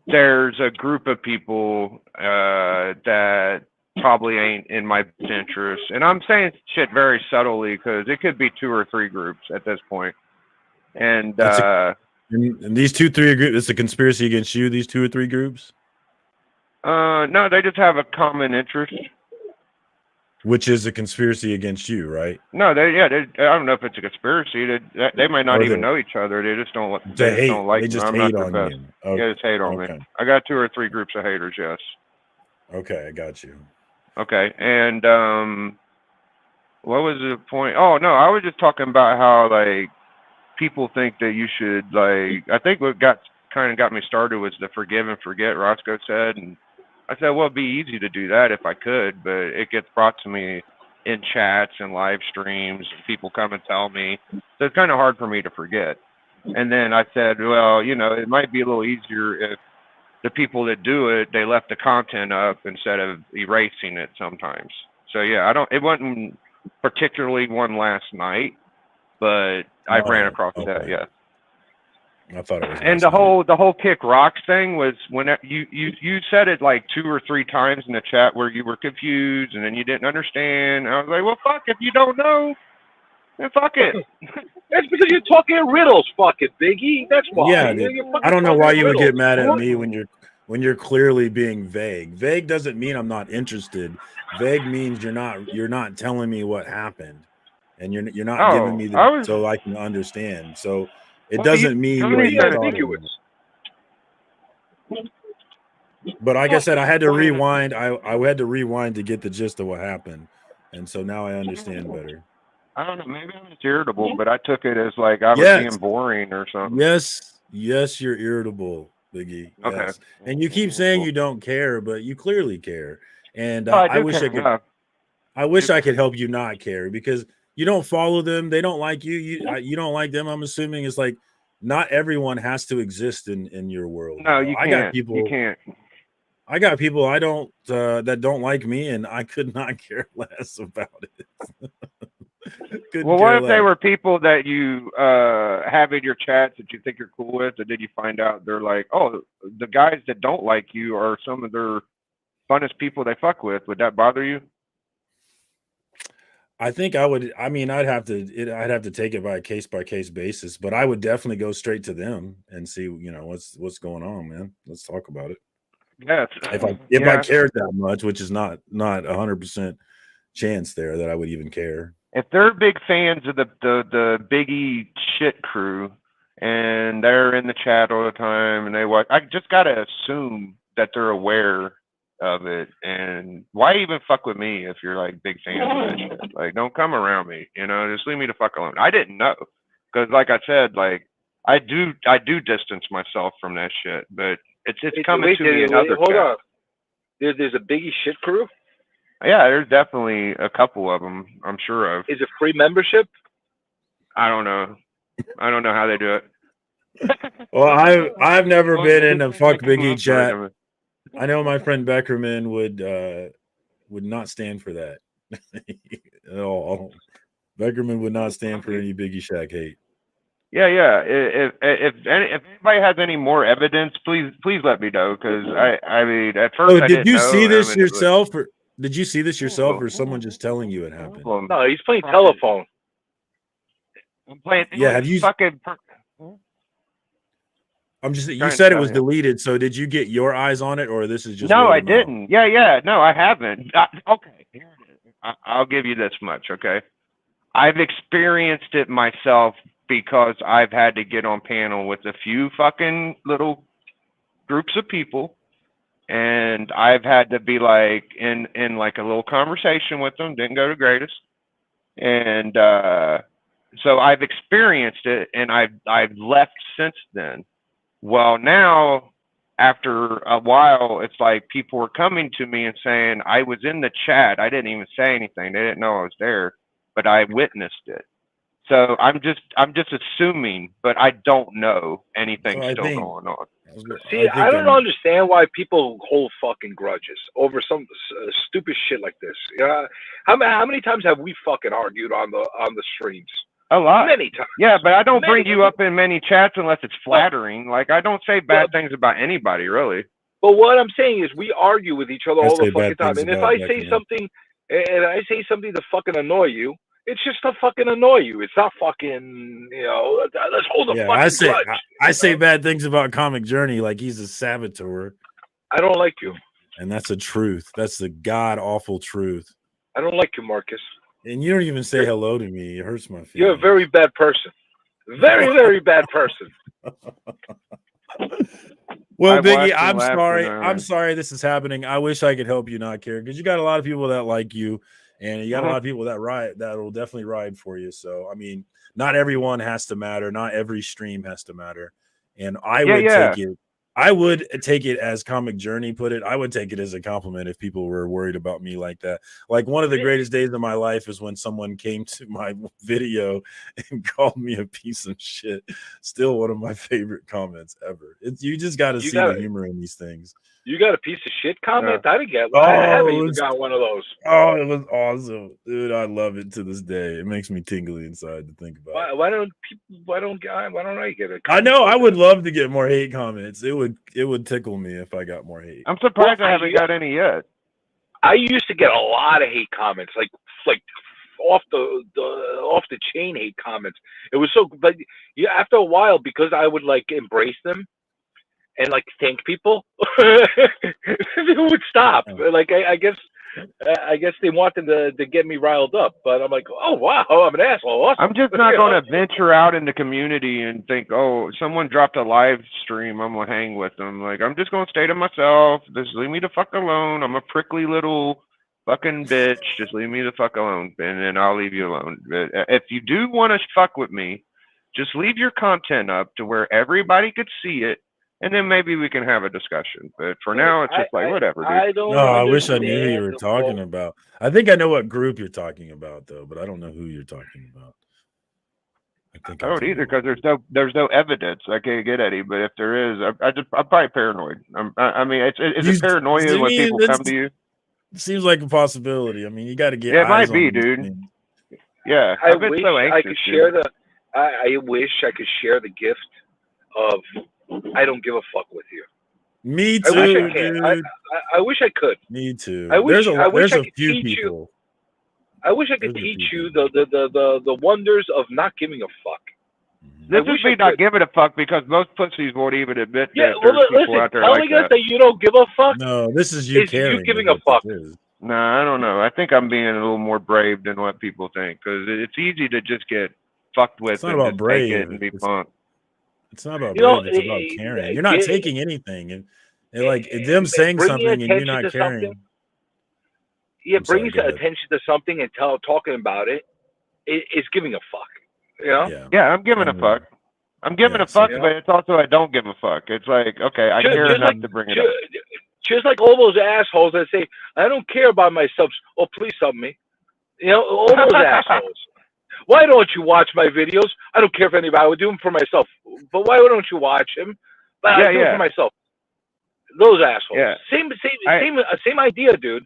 There's a group of people that probably ain't in my best interest, and I'm saying shit very subtly because it could be 2 or 3 groups at this point. And these 2, 3 groups, it's a conspiracy against you. These 2 or 3 groups. No, they just have a common interest. Which is a conspiracy against you, right? No, I don't know if it's a conspiracy. They might not even know each other. They just don't like me. They just hate on you. Okay. Yeah, just hate on me. I got 2 or 3 groups of haters, yes. Okay, I got you. Okay, and what was the point? Oh, no, I was just talking about how, like, people think that you should, like, I think what got me started was the forgive and forget, Roscoe said, and I said, well, it'd be easy to do that if I could, but it gets brought to me in chats and live streams, and people come and tell me. So it's kind of hard for me to forget. And then I said, well, it might be a little easier if the people that do it, they left the content up instead of erasing it sometimes. So, yeah, it wasn't particularly one last night, but I ran across that, yeah. I thought it was. And the whole kick rocks thing was when you said it like 2 or 3 times in the chat where you were confused and then you didn't understand. I was like, well, fuck, if you don't know, then fuck it. That's because you're talking in riddles, fuck it, Biggie. That's why. Yeah, I don't know why you would get mad at me when you're clearly being vague. Vague doesn't mean I'm not interested. Vague means you're not telling me what happened, and you're not giving me so I can understand. So it doesn't mean you're ambiguous. But like I said, I had to rewind. I had to rewind to get the gist of what happened, and so now I understand better. I don't know. Maybe I'm just irritable, but I took it as like I was being boring or something. Yes, you're irritable, Biggie. Okay. Yes. And you keep saying you don't care, but you clearly care. And I wish I could help you not care because you don't follow them. They don't like you. You don't like them. I'm assuming it's like not everyone has to exist in your world. No, you can't. You can't. I got people I don't that don't like me, and I could not care less about it. Well, what if they were people that you have in your chats that you think you're cool with, and then you find out they're like, oh, the guys that don't like you are some of their funnest people they fuck with? Would that bother you? I think I would. I mean, I'd have to take it by case basis, but I would definitely go straight to them and see, what's going on, man. Let's talk about it. Yes. If I cared that much, which is not 100% chance there that I would even care. If they're big fans of the Biggie shit crew and they're in the chat all the time and they watch, I just gotta assume that they're aware of it. And why even fuck with me if you're like big fans of that shit? Like, don't come around me, just leave me the fuck alone. I didn't know because, like I said, like I do distance myself from that shit, but it's coming to me in other. Hold on, there's a Biggie shit crew. Yeah, there's definitely a couple of them, I'm sure of. Is it free membership? I don't know. I don't know how they do it. Well, I've never been in a fuck Biggie chat. I know my friend Beckerman would not stand for that at all. Beckerman would not stand for any Biggie Shack hate. Yeah. If anybody has any more evidence, please let me know because I mean at first. Did you see this yourself or? Did you see this yourself, or someone just telling you it happened? No, he's playing telephone. I'm playing. Yeah, have you? I'm just. You said it was deleted, so did you get your eyes on it, or this is just? No, I didn't. Yeah. No, I haven't. Okay, here it is. I'll give you this much. Okay, I've experienced it myself because I've had to get on panel with a few fucking little groups of people. And I've had to be like in like a little conversation with them, didn't go the greatest. And so I've experienced it and I've left since then. Well, now after a while, it's like people were coming to me and saying, I was in the chat. I didn't even say anything. They didn't know I was there, but I witnessed it. So I'm just assuming, but I don't know anything's still going on. See, I don't understand why people hold fucking grudges over some stupid shit like this. How many times have we fucking argued on the streams? A lot. Many times. Yeah, but I don't bring you up in many chats unless it's flattering. Like I don't say bad things about anybody, really. But what I'm saying is we argue with each other all the fucking time. And if I say something to fucking annoy you, it's just to fucking annoy you. It's not fucking, let's hold a fucking grudge. I say bad things about Comic Journey like he's a saboteur. I don't like you. And that's the truth. That's the god-awful truth. I don't like you, Marcus. And you don't even say hello to me. It hurts my feelings. You're a very bad person. Very, very bad person. Well, Biggie, I'm sorry. I'm sorry this is happening. I wish I could help you not care because you got a lot of people that like you. And you got a lot of people that will definitely ride for you. So, I mean, not everyone has to matter. Not every stream has to matter. And I would take it. I would take it as Comic Journey put it. I would take it as a compliment if people were worried about me like that. Like one of the greatest days of my life is when someone came to my video and called me a piece of shit. Still one of my favorite comments ever. You just got to see the humor in these things. You got a piece of shit comment? I didn't get one. I haven't even got one of those. Oh, it was awesome, dude. I love it to this day. It makes me tingly inside to think about it. Why don't I get a comment? I know I would love to get more hate comments. It would tickle me if I got more hate. I'm surprised I haven't got any yet. I used to get a lot of hate comments, like off the chain hate comments. It was so, but yeah, after a while, because I would like embrace them and like thank people, it would stop. Like I guess they wanted to get me riled up, but I'm like, oh wow, I'm an asshole. Awesome. I'm just not going to venture out in the community and think, oh, someone dropped a live stream, I'm gonna hang with them. Like I'm just gonna stay to myself. Just leave me the fuck alone. I'm a prickly little fucking bitch. Just leave me the fuck alone, and then I'll leave you alone. But if you do want to fuck with me, just leave your content up to where everybody could see it. And then maybe we can have a discussion. But for now, it's just whatever, dude. I wish I knew who you were talking about. I think I know what group you're talking about, though, but I don't know who you're talking about. I don't either, because there's no evidence. I can't get any. But if there is, I'm probably paranoid. I mean, is it paranoia when people come to you? Seems like a possibility. I mean, you got to get. Yeah, it might be, dude. Yeah, I wish I could share I wish I could share the gift of. I don't give a fuck with you. Me too, dude. I wish I could. Me too. There's a few people. I wish I could teach you the wonders of not giving a fuck. This is me not giving a fuck because most pussies won't even admit that there's people out there like us that you don't give a fuck. No, this is you caring. You giving a fuck. No, I don't know. I think I'm being a little more brave than what people think, because it's easy to just get fucked with and just take it and be punked. It's not about brave, it's about caring. You're not taking anything, and like them saying something and you're not caring. Yeah, bringing attention to something and talking about it is giving a fuck. You know? Yeah, I'm giving a fuck. I'm giving a fuck, but it's also I don't give a fuck. It's like, okay, I care enough to bring it up. Just like all those assholes that say, I don't care about my subs. Oh, please sub me. You know, all those assholes. Why don't you watch my videos? I don't care if anybody. I would do them for myself. But why don't you watch them? But I do it for myself. Those assholes. Yeah. Same idea, dude.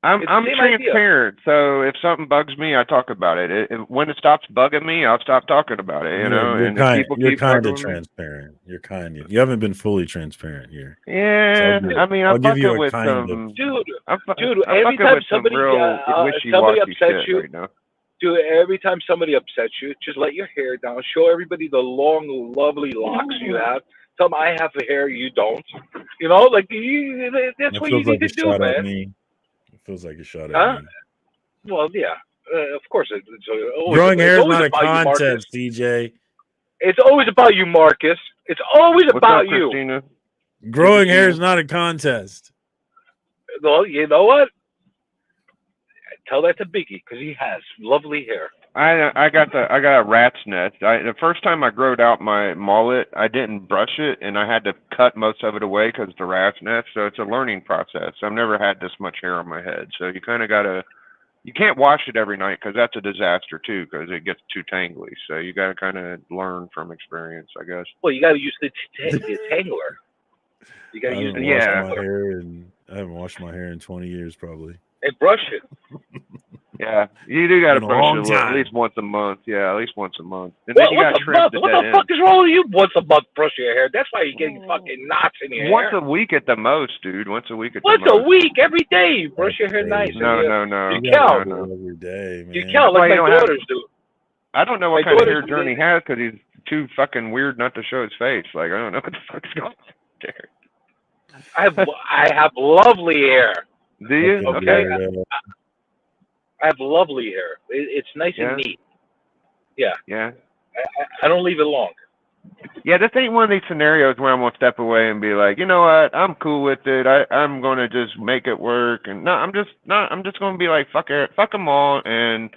I'm transparent. So if something bugs me, I talk about it. When it stops bugging me, I'll stop talking about it. You know, you're kind of transparent. You're kind of. You haven't been fully transparent here. Yeah, so I mean, I'm fucking with some. Dude, every time somebody upsets you. Right now. Dude, every time somebody upsets you, just let your hair down. Show everybody the long, lovely locks you have. Tell them I have the hair, you don't. You know, like that's what you need to do, man. It feels like a shot at me. Well, yeah, of course. Growing hair is not a contest, DJ. It's always about you, Marcus. It's always about you. Christina? Growing hair is not a contest. Well, you know what? Tell that to Biggie, because he has lovely hair. I got a rat's nest. The first time I growed out my mullet, I didn't brush it, and I had to cut most of it away because of the rat's nest. So it's a learning process. I've never had this much hair on my head. So you kind of gotta. You can't wash it every night because that's a disaster too, because it gets too tangly. So you gotta kind of learn from experience, I guess. Well, you gotta use the tangler. You gotta use my hair, and I haven't washed my hair in 20 years probably. And brush it. Yeah, you do got to brush it at least once a month. Yeah, at least once a month. And then you got to trim the What the fuck is wrong with you? Once a month, brush your hair. That's why you're getting fucking knots in your hair. Once a week at the most, dude. Once a week at the most. Once a week, every day. You brush your hair nice. No. You count. Every day, man. You count like my daughters do. I don't know what kind of hair Journey has because he's too fucking weird not to show his face. Like, I don't know what the fuck's going on there. I have lovely hair. Do you? Okay. I have lovely hair. It's nice and neat. Yeah. Yeah. I don't leave it long. Yeah, this ain't one of these scenarios where I'm gonna step away and be like, you know what, I'm cool with it. I'm gonna just make it work. And I'm just gonna be like, fuck them all, and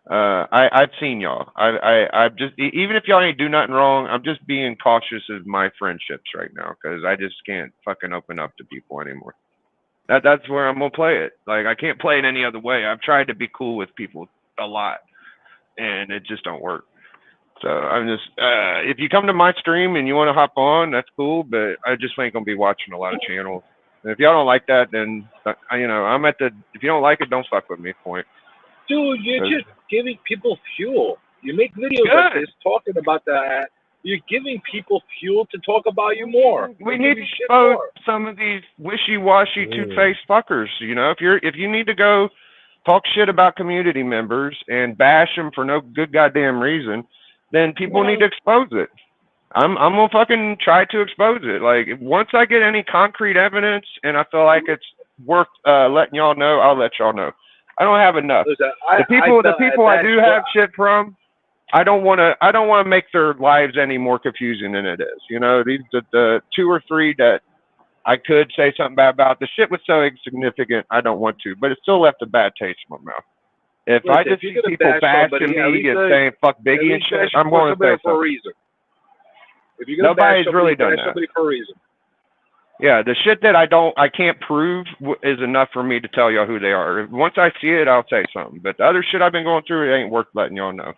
I've seen y'all. I've just, even if y'all ain't do nothing wrong, I'm just being cautious of my friendships right now because I just can't fucking open up to people anymore. That's where I'm gonna play it. Like I can't play it any other way. I've tried to be cool with people a lot, and it just don't work. So I'm just, if you come to my stream and you want to hop on, that's cool. But I just ain't gonna be watching a lot of channels. And if y'all don't like that, then I'm at the. If you don't like it, don't fuck with me. Point. Dude, you're just giving people fuel. You make videos like this talking about that. You're giving people fuel to talk about you more. We need to expose some of these wishy-washy, two-faced fuckers. If you need to go talk shit about community members and bash them for no good goddamn reason, then people need to expose it. I'm gonna fucking try to expose it. Like once I get any concrete evidence and I feel like it's worth letting y'all know, I'll let y'all know. I don't have enough. The people I do have shit from, I don't want to make their lives any more confusing than it is. These the 2 or 3 that I could say something bad about. The shit was so insignificant, I don't want to, but it still left a bad taste in my mouth. If I just see people bashing me and saying fuck Biggie and shit, I'm going to say something. For a reason. If you're gonna Nobody's bash really done somebody for a reason. Yeah, the shit that I can't prove is enough for me to tell y'all who they are. Once I see it, I'll say something. But the other shit I've been going through, it ain't worth letting y'all know.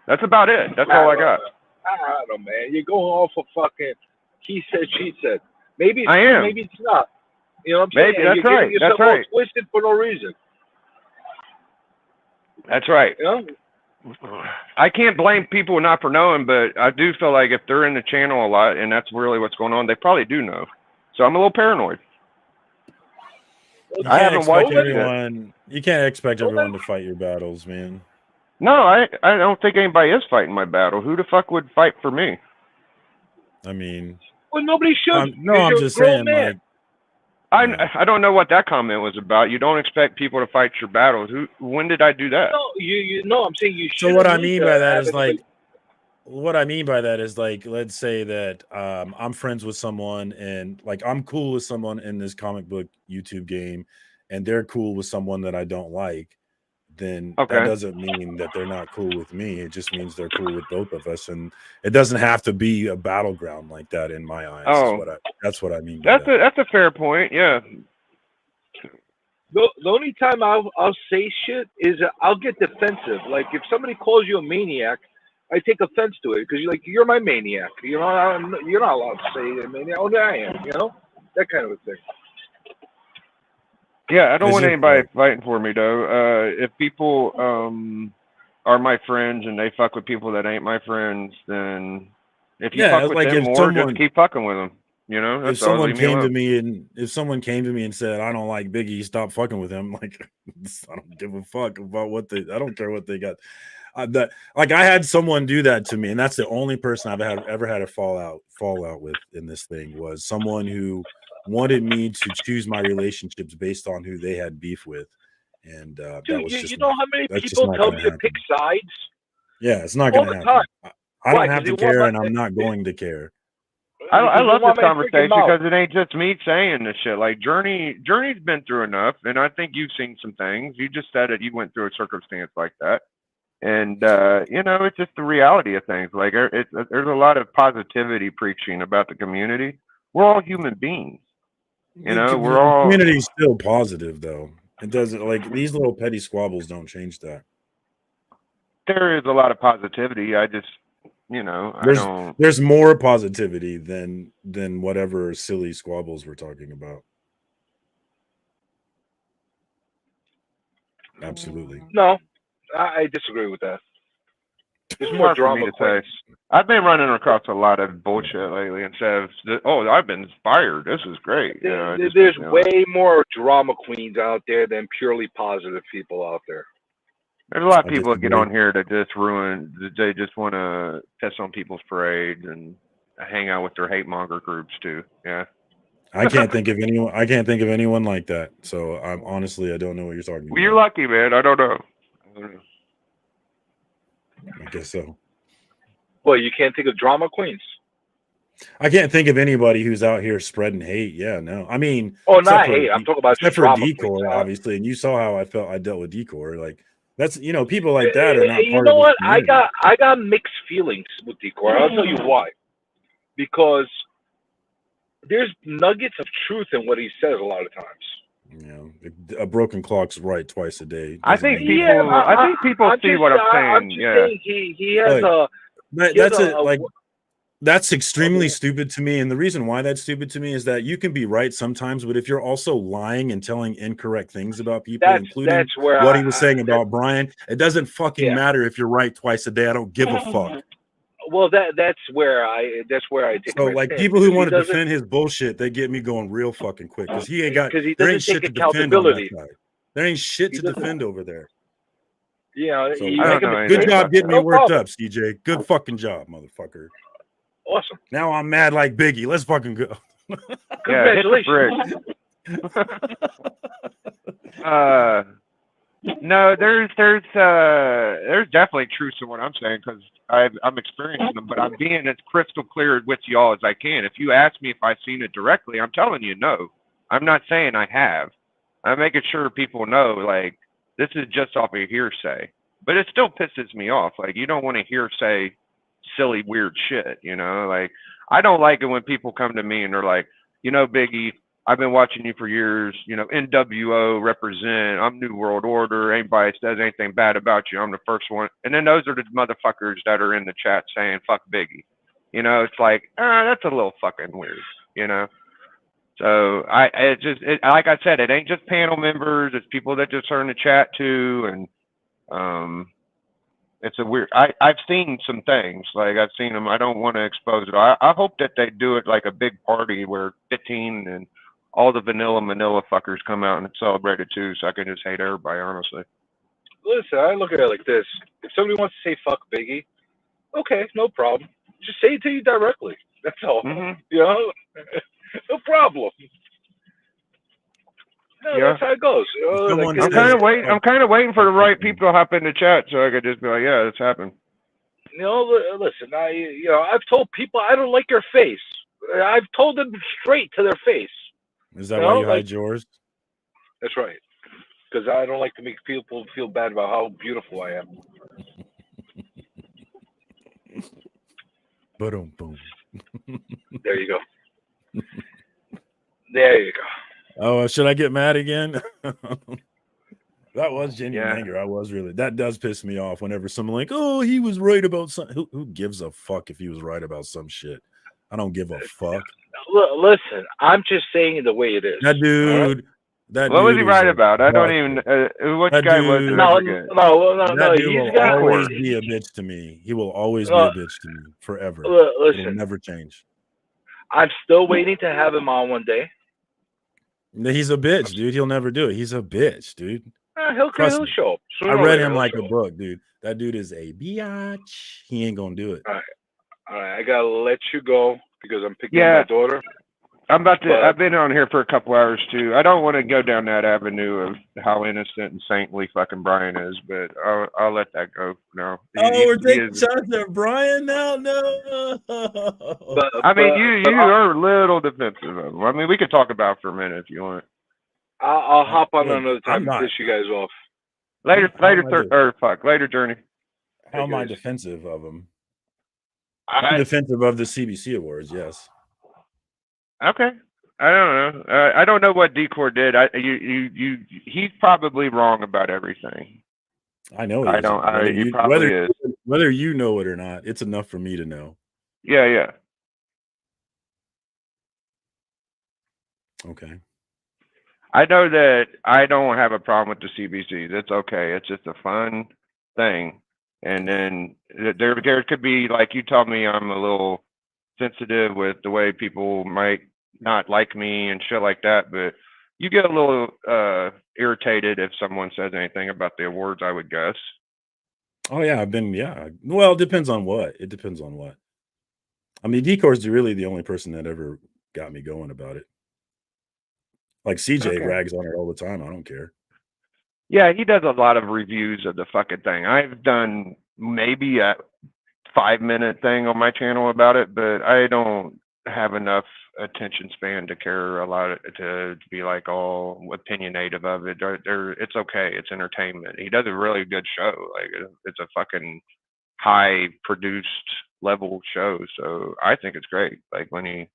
That's about it. That's all I got. I don't know, man. You're going off of fucking he said, she said. Maybe it's, I am. Maybe it's not. You know what I'm saying? Maybe that's right. That's right. Twisted for no reason. That's right. You know? I can't blame people not for knowing, but I do feel like if they're in the channel a lot and that's really what's going on, they probably do know. So I'm a little paranoid. I haven't watched anyone. You can't expect everyone to fight your battles, man. No, I don't think anybody is fighting my battle. Who the fuck would fight for me? I mean, well, nobody should. No, I'm just saying, like, I don't know what that comment was about. You don't expect people to fight your battles. When did I do that? No, you know, I'm saying you should. So what I mean by that is like, what I mean by that is like, let's say that I'm friends with someone and like I'm cool with someone in this comic book YouTube game, and they're cool with someone that I don't like. Then that doesn't mean that they're not cool with me. It just means they're cool with both of us, and it doesn't have to be a battleground like that in my eyes. Oh, that's what I mean. That's a fair point. Yeah. The only time I'll say shit is I'll get defensive. Like if somebody calls you a maniac, I take offense to it because you're my maniac. You're not allowed to say a maniac. Oh, I am. You know, that kind of a thing. Yeah, I don't want anybody fighting for me though. If people are my friends and they fuck with people that ain't my friends, then if you fuck with them more, just keep fucking with them. You know, that's if someone came to me and said, "I don't like Biggie, stop fucking with him," like I don't give a fuck about I don't care what they got. I had someone do that to me, and that's the only person I've ever had a fallout with in this thing was someone who wanted me to choose my relationships based on who they had beef with, and Dude, that was just you know how many people tell me to pick sides? Yeah, it's not going to happen. I don't have to care, and I'm not going to care. I love this conversation because it ain't just me saying this shit. Like Journey's been through enough, and I think you've seen some things. You just said it. You went through a circumstance like that, and it's just the reality of things. Like there's a lot of positivity preaching about the community. We're all human beings. We're all community is still positive though. It doesn't like these little petty squabbles don't change that. There is a lot of positivity. I just, there's more positivity than whatever silly squabbles we're talking about. Absolutely. No, I disagree with that. There's more drama. I've been running across a lot of bullshit lately instead of, I've been inspired. This is great. There's way more drama queens out there than purely positive people out there. There's a lot of people that get on here that just they just want to piss on people's parades and hang out with their hate monger groups too. Yeah. I can't think of anyone like that. So I don't know what you're talking about. You're lucky, man. I don't know. I guess so. Well, you can't think of drama queens. I can't think of anybody who's out here spreading hate. Yeah, no. I mean, not hate. I'm talking about except for Decor, obviously. And you saw how I dealt with Decor. Like that's people like that are not you part know of what? community. I got mixed feelings with Decor. I'll tell you why. Because there's nuggets of truth in what he says a lot of times. A broken clock's right twice a day. I think people see what I'm saying. I'm just saying he has that's extremely stupid to me. And the reason why that's stupid to me is that you can be right sometimes, but if you're also lying and telling incorrect things about people, including what he was saying about Brian, it doesn't fucking matter if you're right twice a day. I don't give a fuck. Well, that's where I take. So like people who want to defend his bullshit, they get me going real fucking quick because he ain't got. There ain't shit to defend on that side. There ain't shit to defend over there. Yeah, so good job getting me worked up, CJ. Good fucking job, motherfucker. Awesome. Now I'm mad like Biggie. Let's fucking go. Congratulations. No, there's definitely truth to what I'm saying because I'm experiencing them, but I'm being as crystal clear with y'all as I can. If you ask me if I've seen it directly, I'm telling you no. I'm not saying I have. I'm making sure people know, like, this is just off of hearsay. But it still pisses me off. Like, you don't want to hearsay silly, weird shit, Like, I don't like it when people come to me and they're like, Biggie, I've been watching you for years, NWO represent, I'm New World Order, anybody says anything bad about you, I'm the first one. And then those are the motherfuckers that are in the chat saying, fuck Biggie. It's like, that's a little fucking weird, So like I said, it ain't just panel members, it's people that just are in the chat too. And it's a weird, I've seen some things, like I've seen them, I don't want to expose it. I hope that they do it like a big party where 15 and all the manila fuckers come out and celebrate it too, so I can just hate everybody, honestly. Listen, I look at it like this. If somebody wants to say fuck Biggie, okay, no problem. Just say it to you directly. That's all. Mm-hmm. No problem. No, that's how it goes. I'm kind of waiting for the right people to hop in the chat so I could just be like, yeah, it's happened. Listen, I've told people I don't like your face. I've told them straight to their face. Is that why you hide yours? That's right. Because I don't like to make people feel bad about how beautiful I am. Boom. There you go. There you go. Oh, should I get mad again? That was genuine anger. I was really. That does piss me off whenever someone like, oh, he was right about something. Who gives a fuck if he was right about some shit? I don't give a fuck. Listen, I'm just saying it the way it is. That dude. What was he right about? I don't even. Which guy was it? No. That dude will always be a bitch to me. He will always be a bitch to me forever. Listen, it'll never change. I'm still waiting to have him on one day. He's a bitch, dude. He'll never do it. He's a bitch, dude. He'll show up. I read him like a book, dude. That dude is a biatch. He ain't gonna do it. All right. I gotta let you go because I'm picking up my daughter. I've been on here for a couple hours too. I don't want to go down that avenue of how innocent and saintly fucking Brian is, but I'll let that go now. We're taking shots at Brian now? No. I mean, you are a little defensive of him. I mean, we could talk about it for a minute if you want. I'll hop on another time and piss you guys off. Later, Journey. How am I defensive of him? I'm defensive of the CBC awards, yes. Okay. I don't know. I don't know what Decor did. He's probably wrong about everything. I know he is. Whether you know it or not, it's enough for me to know. Yeah. Okay. I know that I don't have a problem with the CBC. That's okay. It's just a fun thing. And then there could be, like you told me, I'm a little sensitive with the way people might not like me and shit like that, but you get a little irritated if someone says anything about the awards, I would guess. Oh yeah, well, it depends on what. I mean, Decor's really the only person that ever got me going about it. Like CJ rags on it all the time. I don't care. Yeah, he does a lot of reviews of the fucking thing. I've done maybe a 5-minute thing on my channel about it, but I don't have enough attention span to care a lot to be like all opinionated of it. It's okay. It's entertainment. He does a really good show. Like it's a fucking high produced level show. So I think it's great. Like when it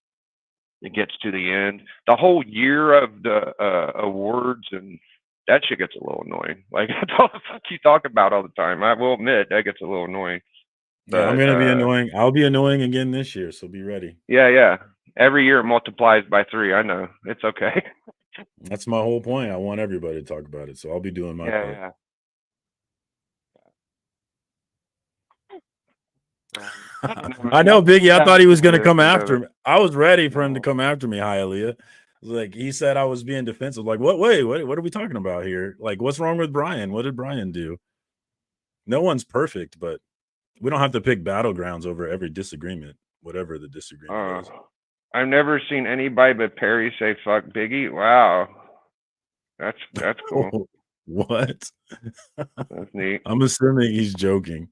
gets to the end, the whole year of the awards and that shit gets a little annoying. Like that's all the fuck you talk about all the time. I will admit that gets a little annoying. Yeah, I'm gonna be annoying. I'll be annoying again this year, so be ready. Yeah. Every year it multiplies by 3. I know. It's okay. That's my whole point. I want everybody to talk about it, so I'll be doing my part. Yeah. I know, Biggie. I thought he was gonna come after me. I was ready for him to come after me, Hialeah. Like he said, I was being defensive. Like, what? Wait, what are we talking about here? Like, what's wrong with Brian? What did Brian do? No one's perfect, but we don't have to pick battlegrounds over every disagreement, whatever the disagreement is. I've never seen anybody but Perry say "fuck Biggie." Wow, that's cool. What? That's neat. I'm assuming he's joking.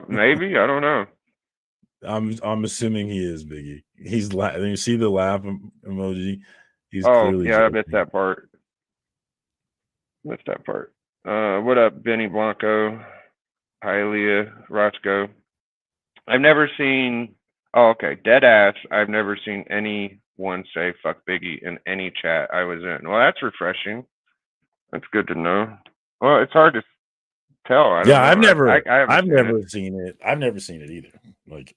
Maybe, I don't know. I'm assuming he is, Biggie. He's laughing. You see the laugh emoji? He's clearly yeah, joking. I missed that part. What up, Benny Blanco, Hialeah, Roscoe? I've never seen. Oh, okay, dead ass. I've never seen anyone say "fuck Biggie" in any chat I was in. Well, that's refreshing. That's good to know. Well, it's hard to tell. I don't know. I've never seen it. I've never seen it either. Like,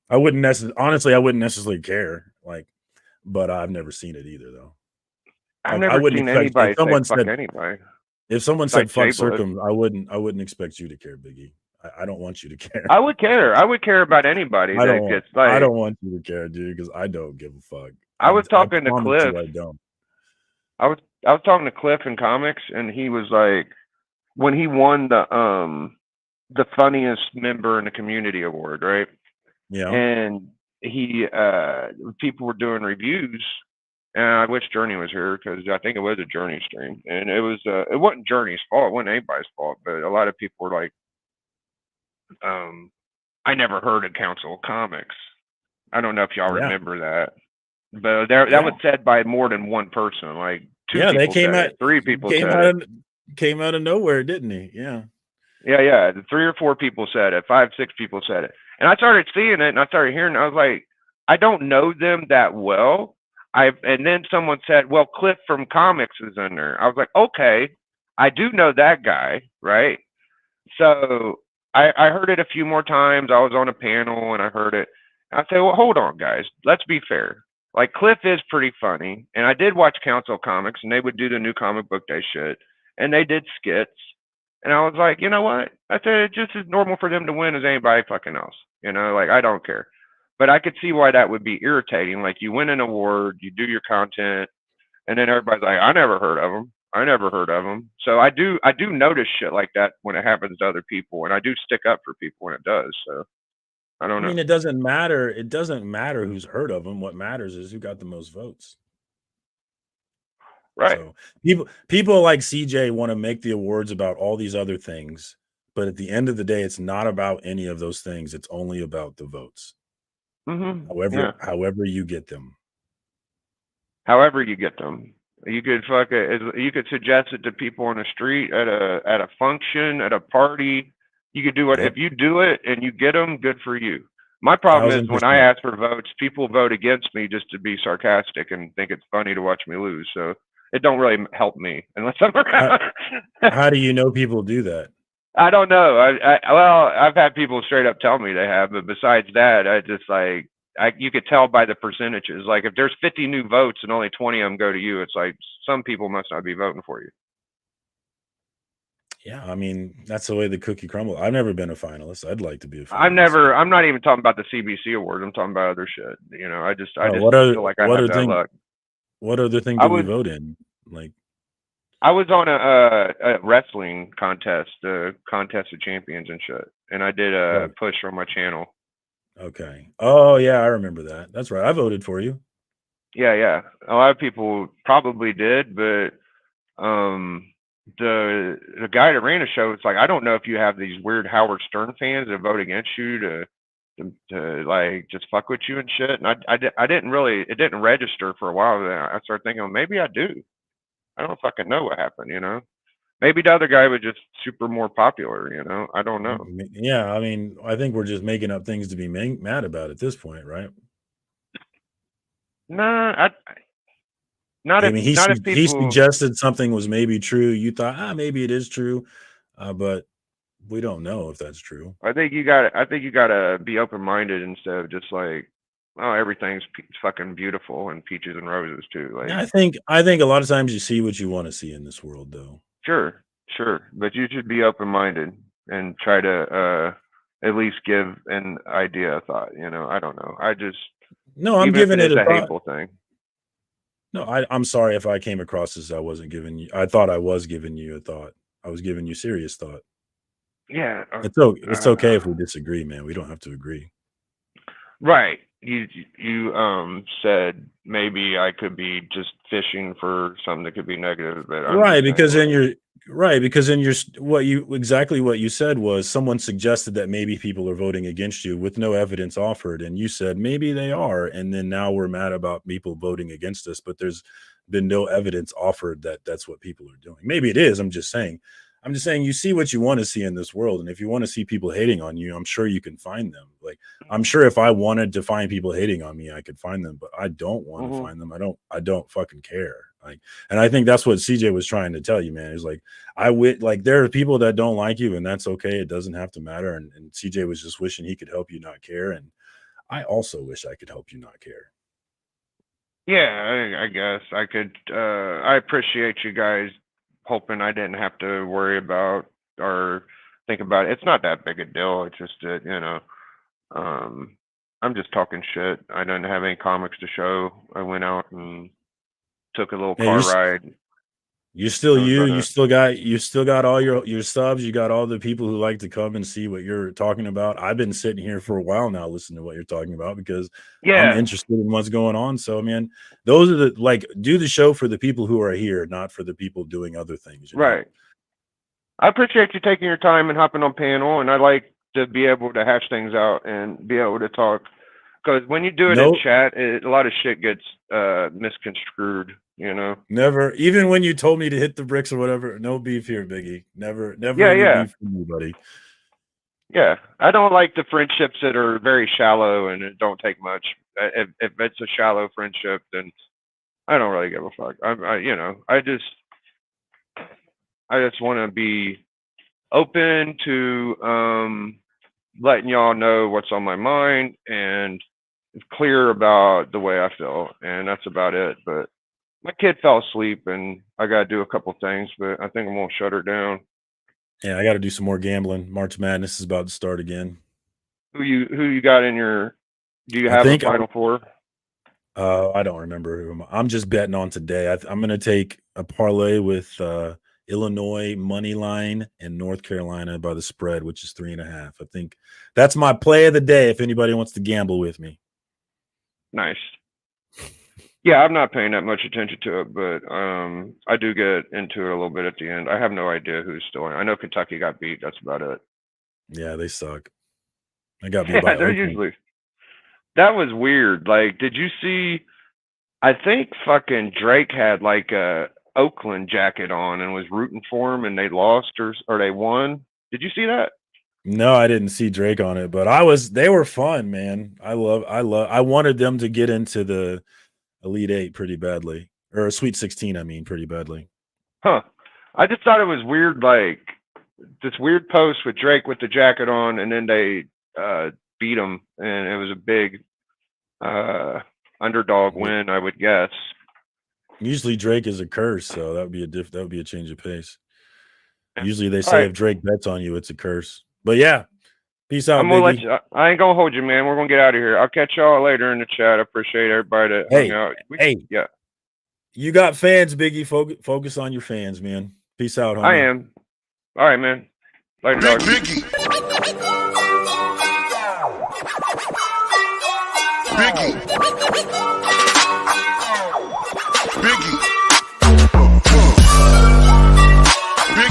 I wouldn't necessarily care. Like, but I've never seen it either, though. I've never seen anybody say "fuck" anybody. If someone said "fuck Circum," I wouldn't expect you to care, Biggie. I don't want you to care. I would care. I would care about anybody that gets like. I don't want you to care, dude, because I don't give a fuck. I was talking to Cliff. I don't. I was talking to Cliff in comics, and he was like, when he won the funniest member in the community award, right? Yeah. And he people were doing reviews, and I wish Journey was here because I think it was a Journey stream, and it wasn't Journey's fault, it wasn't anybody's fault, but a lot of people were like, I never heard of Council of Comics. I don't know if y'all remember that, but that was said by more than one person. Like 2 people they came said out. It. 3 people came said out it. Came out of nowhere, didn't he? Yeah. Yeah. 3 or 4 people said it. 5, 6 people said it, and I started seeing it, and I started hearing it. I was like, I don't know them that well. And then someone said, well, Cliff from comics is in there. I was like, okay, I do know that guy, right? So I heard it a few more times. I was on a panel and I heard it. I say, well, hold on, guys. Let's be fair. Like, Cliff is pretty funny, and I did watch Council Comics, and they would do the new comic book day shit, and they did skits, and I was like, you know what? I said, it's just as normal for them to win as anybody fucking else. Like, I don't care. But I could see why that would be irritating. Like, you win an award, you do your content, and then everybody's like, I never heard of them. So I do notice shit like that when it happens to other people, and I do stick up for people when it does. So I don't know. I mean, it doesn't matter. It doesn't matter who's heard of them. What matters is who got the most votes. Right. So people like CJ want to make the awards about all these other things, but at the end of the day, it's not about any of those things. It's only about the votes. Mm-hmm. However you get them. You could you could suggest it to people on the street, at a function, at a party. You could do it. If you do it and you get them, good for you. My problem is when I ask for votes, people vote against me just to be sarcastic and think it's funny to watch me lose. So it don't really help me unless I'm around. How do you know people do that? I don't know. Well, I've had people straight up tell me they have, but besides that, I just like, you could tell by the percentages. Like, if there's 50 new votes and only 20 of them go to you, it's like some people must not be voting for you. Yeah, I mean, that's the way the cookie crumbles. I've never been a finalist. I'd like to be a finalist. I'm not even talking about the CBC awards. I'm talking about other shit. I just feel like I have that luck. What other thing did we vote in? Like, I was on a wrestling contest, the Contest of Champions and shit, and I did a push on my channel. Okay. Oh yeah, I remember that. That's right. I voted for you. Yeah. A lot of people probably did, but the guy that ran the show, it's like, I don't know if you have these weird Howard Stern fans that vote against you to to like just fuck with you and shit. And I didn't really, it didn't register for a while. Then I started thinking, well, maybe I do. I don't fucking know what happened, you know. Maybe the other guy was just super more popular, you know. I don't know. Yeah, I mean, I think we're just making up things to be mad about at this point, right? Nah, not I if mean, not if he people suggested something was maybe true. You thought, maybe it is true, but we don't know if that's true. I think you gotta be open minded instead of just like, oh, everything's fucking beautiful and peaches and roses too. Like, yeah, I think a lot of times you see what you want to see in this world, though. Sure, but you should be open minded and try to at least give an idea a thought. You know, I don't know. No, I'm giving it a hateful thing. No, I'm sorry if I came across as I wasn't giving you. I thought I was giving you a thought. I was giving you serious thought. Yeah, it's okay if we disagree, man. We don't have to agree. Right. You said maybe I could be just fishing for something that could be negative, but because what you said was someone suggested that maybe people are voting against you with no evidence offered, and you said maybe they are, and then now we're mad about people voting against us, but there's been no evidence offered that that's what people are doing. Maybe it is. I'm just saying you see what you want to see in this world, and if you want to see people hating on you, I'm sure you can find them. Like, I'm sure if I wanted to find people hating on me, I could find them, but I don't want to find them. I don't fucking care. Like, and I think that's what CJ was trying to tell you, man. Is like, there are people that don't like you, and that's okay. It doesn't have to matter. And CJ was just wishing he could help you not care, and I also wish I could help you not care. Yeah, I guess I could. I appreciate you guys hoping I didn't have to worry about or think about it. It's not that big a deal. It's just that, you know, I'm just talking shit. I didn't have any comics to show. I went out and took a little car ride. You still you still got all your subs. You got all the people who like to come and see what you're talking about. I've been sitting here for a while now listening to what you're talking about because I'm interested in what's going on. So, man, those are do the show for the people who are here, not for the people doing other things. You know? Right. I appreciate you taking your time and hopping on panel, and I like to be able to hash things out and be able to talk. Because when you do it in chat, a lot of shit gets misconstrued, you know? Never. Even when you told me to hit the bricks or whatever, no beef here, Biggie. Never beef from anybody. Yeah. I don't like the friendships that are very shallow and it don't take much. If it's a shallow friendship, then I don't really give a fuck. I just want to be open to letting y'all know what's on my mind and clear about the way I feel, and that's about it. But my kid fell asleep and I gotta do a couple things, but I think I'm gonna shut her down. Yeah, I gotta do some more gambling. March Madness is about to start again. Who you got in your, do you have a Final Four? I don't remember who I'm just betting on today. I'm gonna take a parlay with Illinois money line and North Carolina by the spread, which is 3.5. I think that's my play of the day if anybody wants to gamble with me. Nice. Yeah, I'm not paying that much attention to it, but I do get into it a little bit at the end. I have no idea who's still in. I know Kentucky got beat. That's about it. Yeah, they suck. They got beat by Oakland. Usually. That was weird. Like, did you see? I think fucking Drake had like a Oakland jacket on and was rooting for him, and they lost or they won. Did you see that? No, I didn't see Drake on it, but they were fun, man. I wanted them to get into the Elite 8 pretty badly, or Sweet 16. I mean, pretty badly. Huh. I just thought it was weird, like this weird post with Drake with the jacket on, and then they beat him, and it was a big underdog win, I would guess. Usually Drake is a curse, so that would be a change of pace. Usually they say if Drake bets on you, it's a curse. But yeah, peace out, Biggie. I ain't gonna hold you, man. We're gonna get out of here. I'll catch y'all later in the chat. I appreciate everybody that hung out. Yeah. You got fans, Biggie. Focus on your fans, man. Peace out, homie. I am. All right, man. Later, dog. Biggie. Biggie.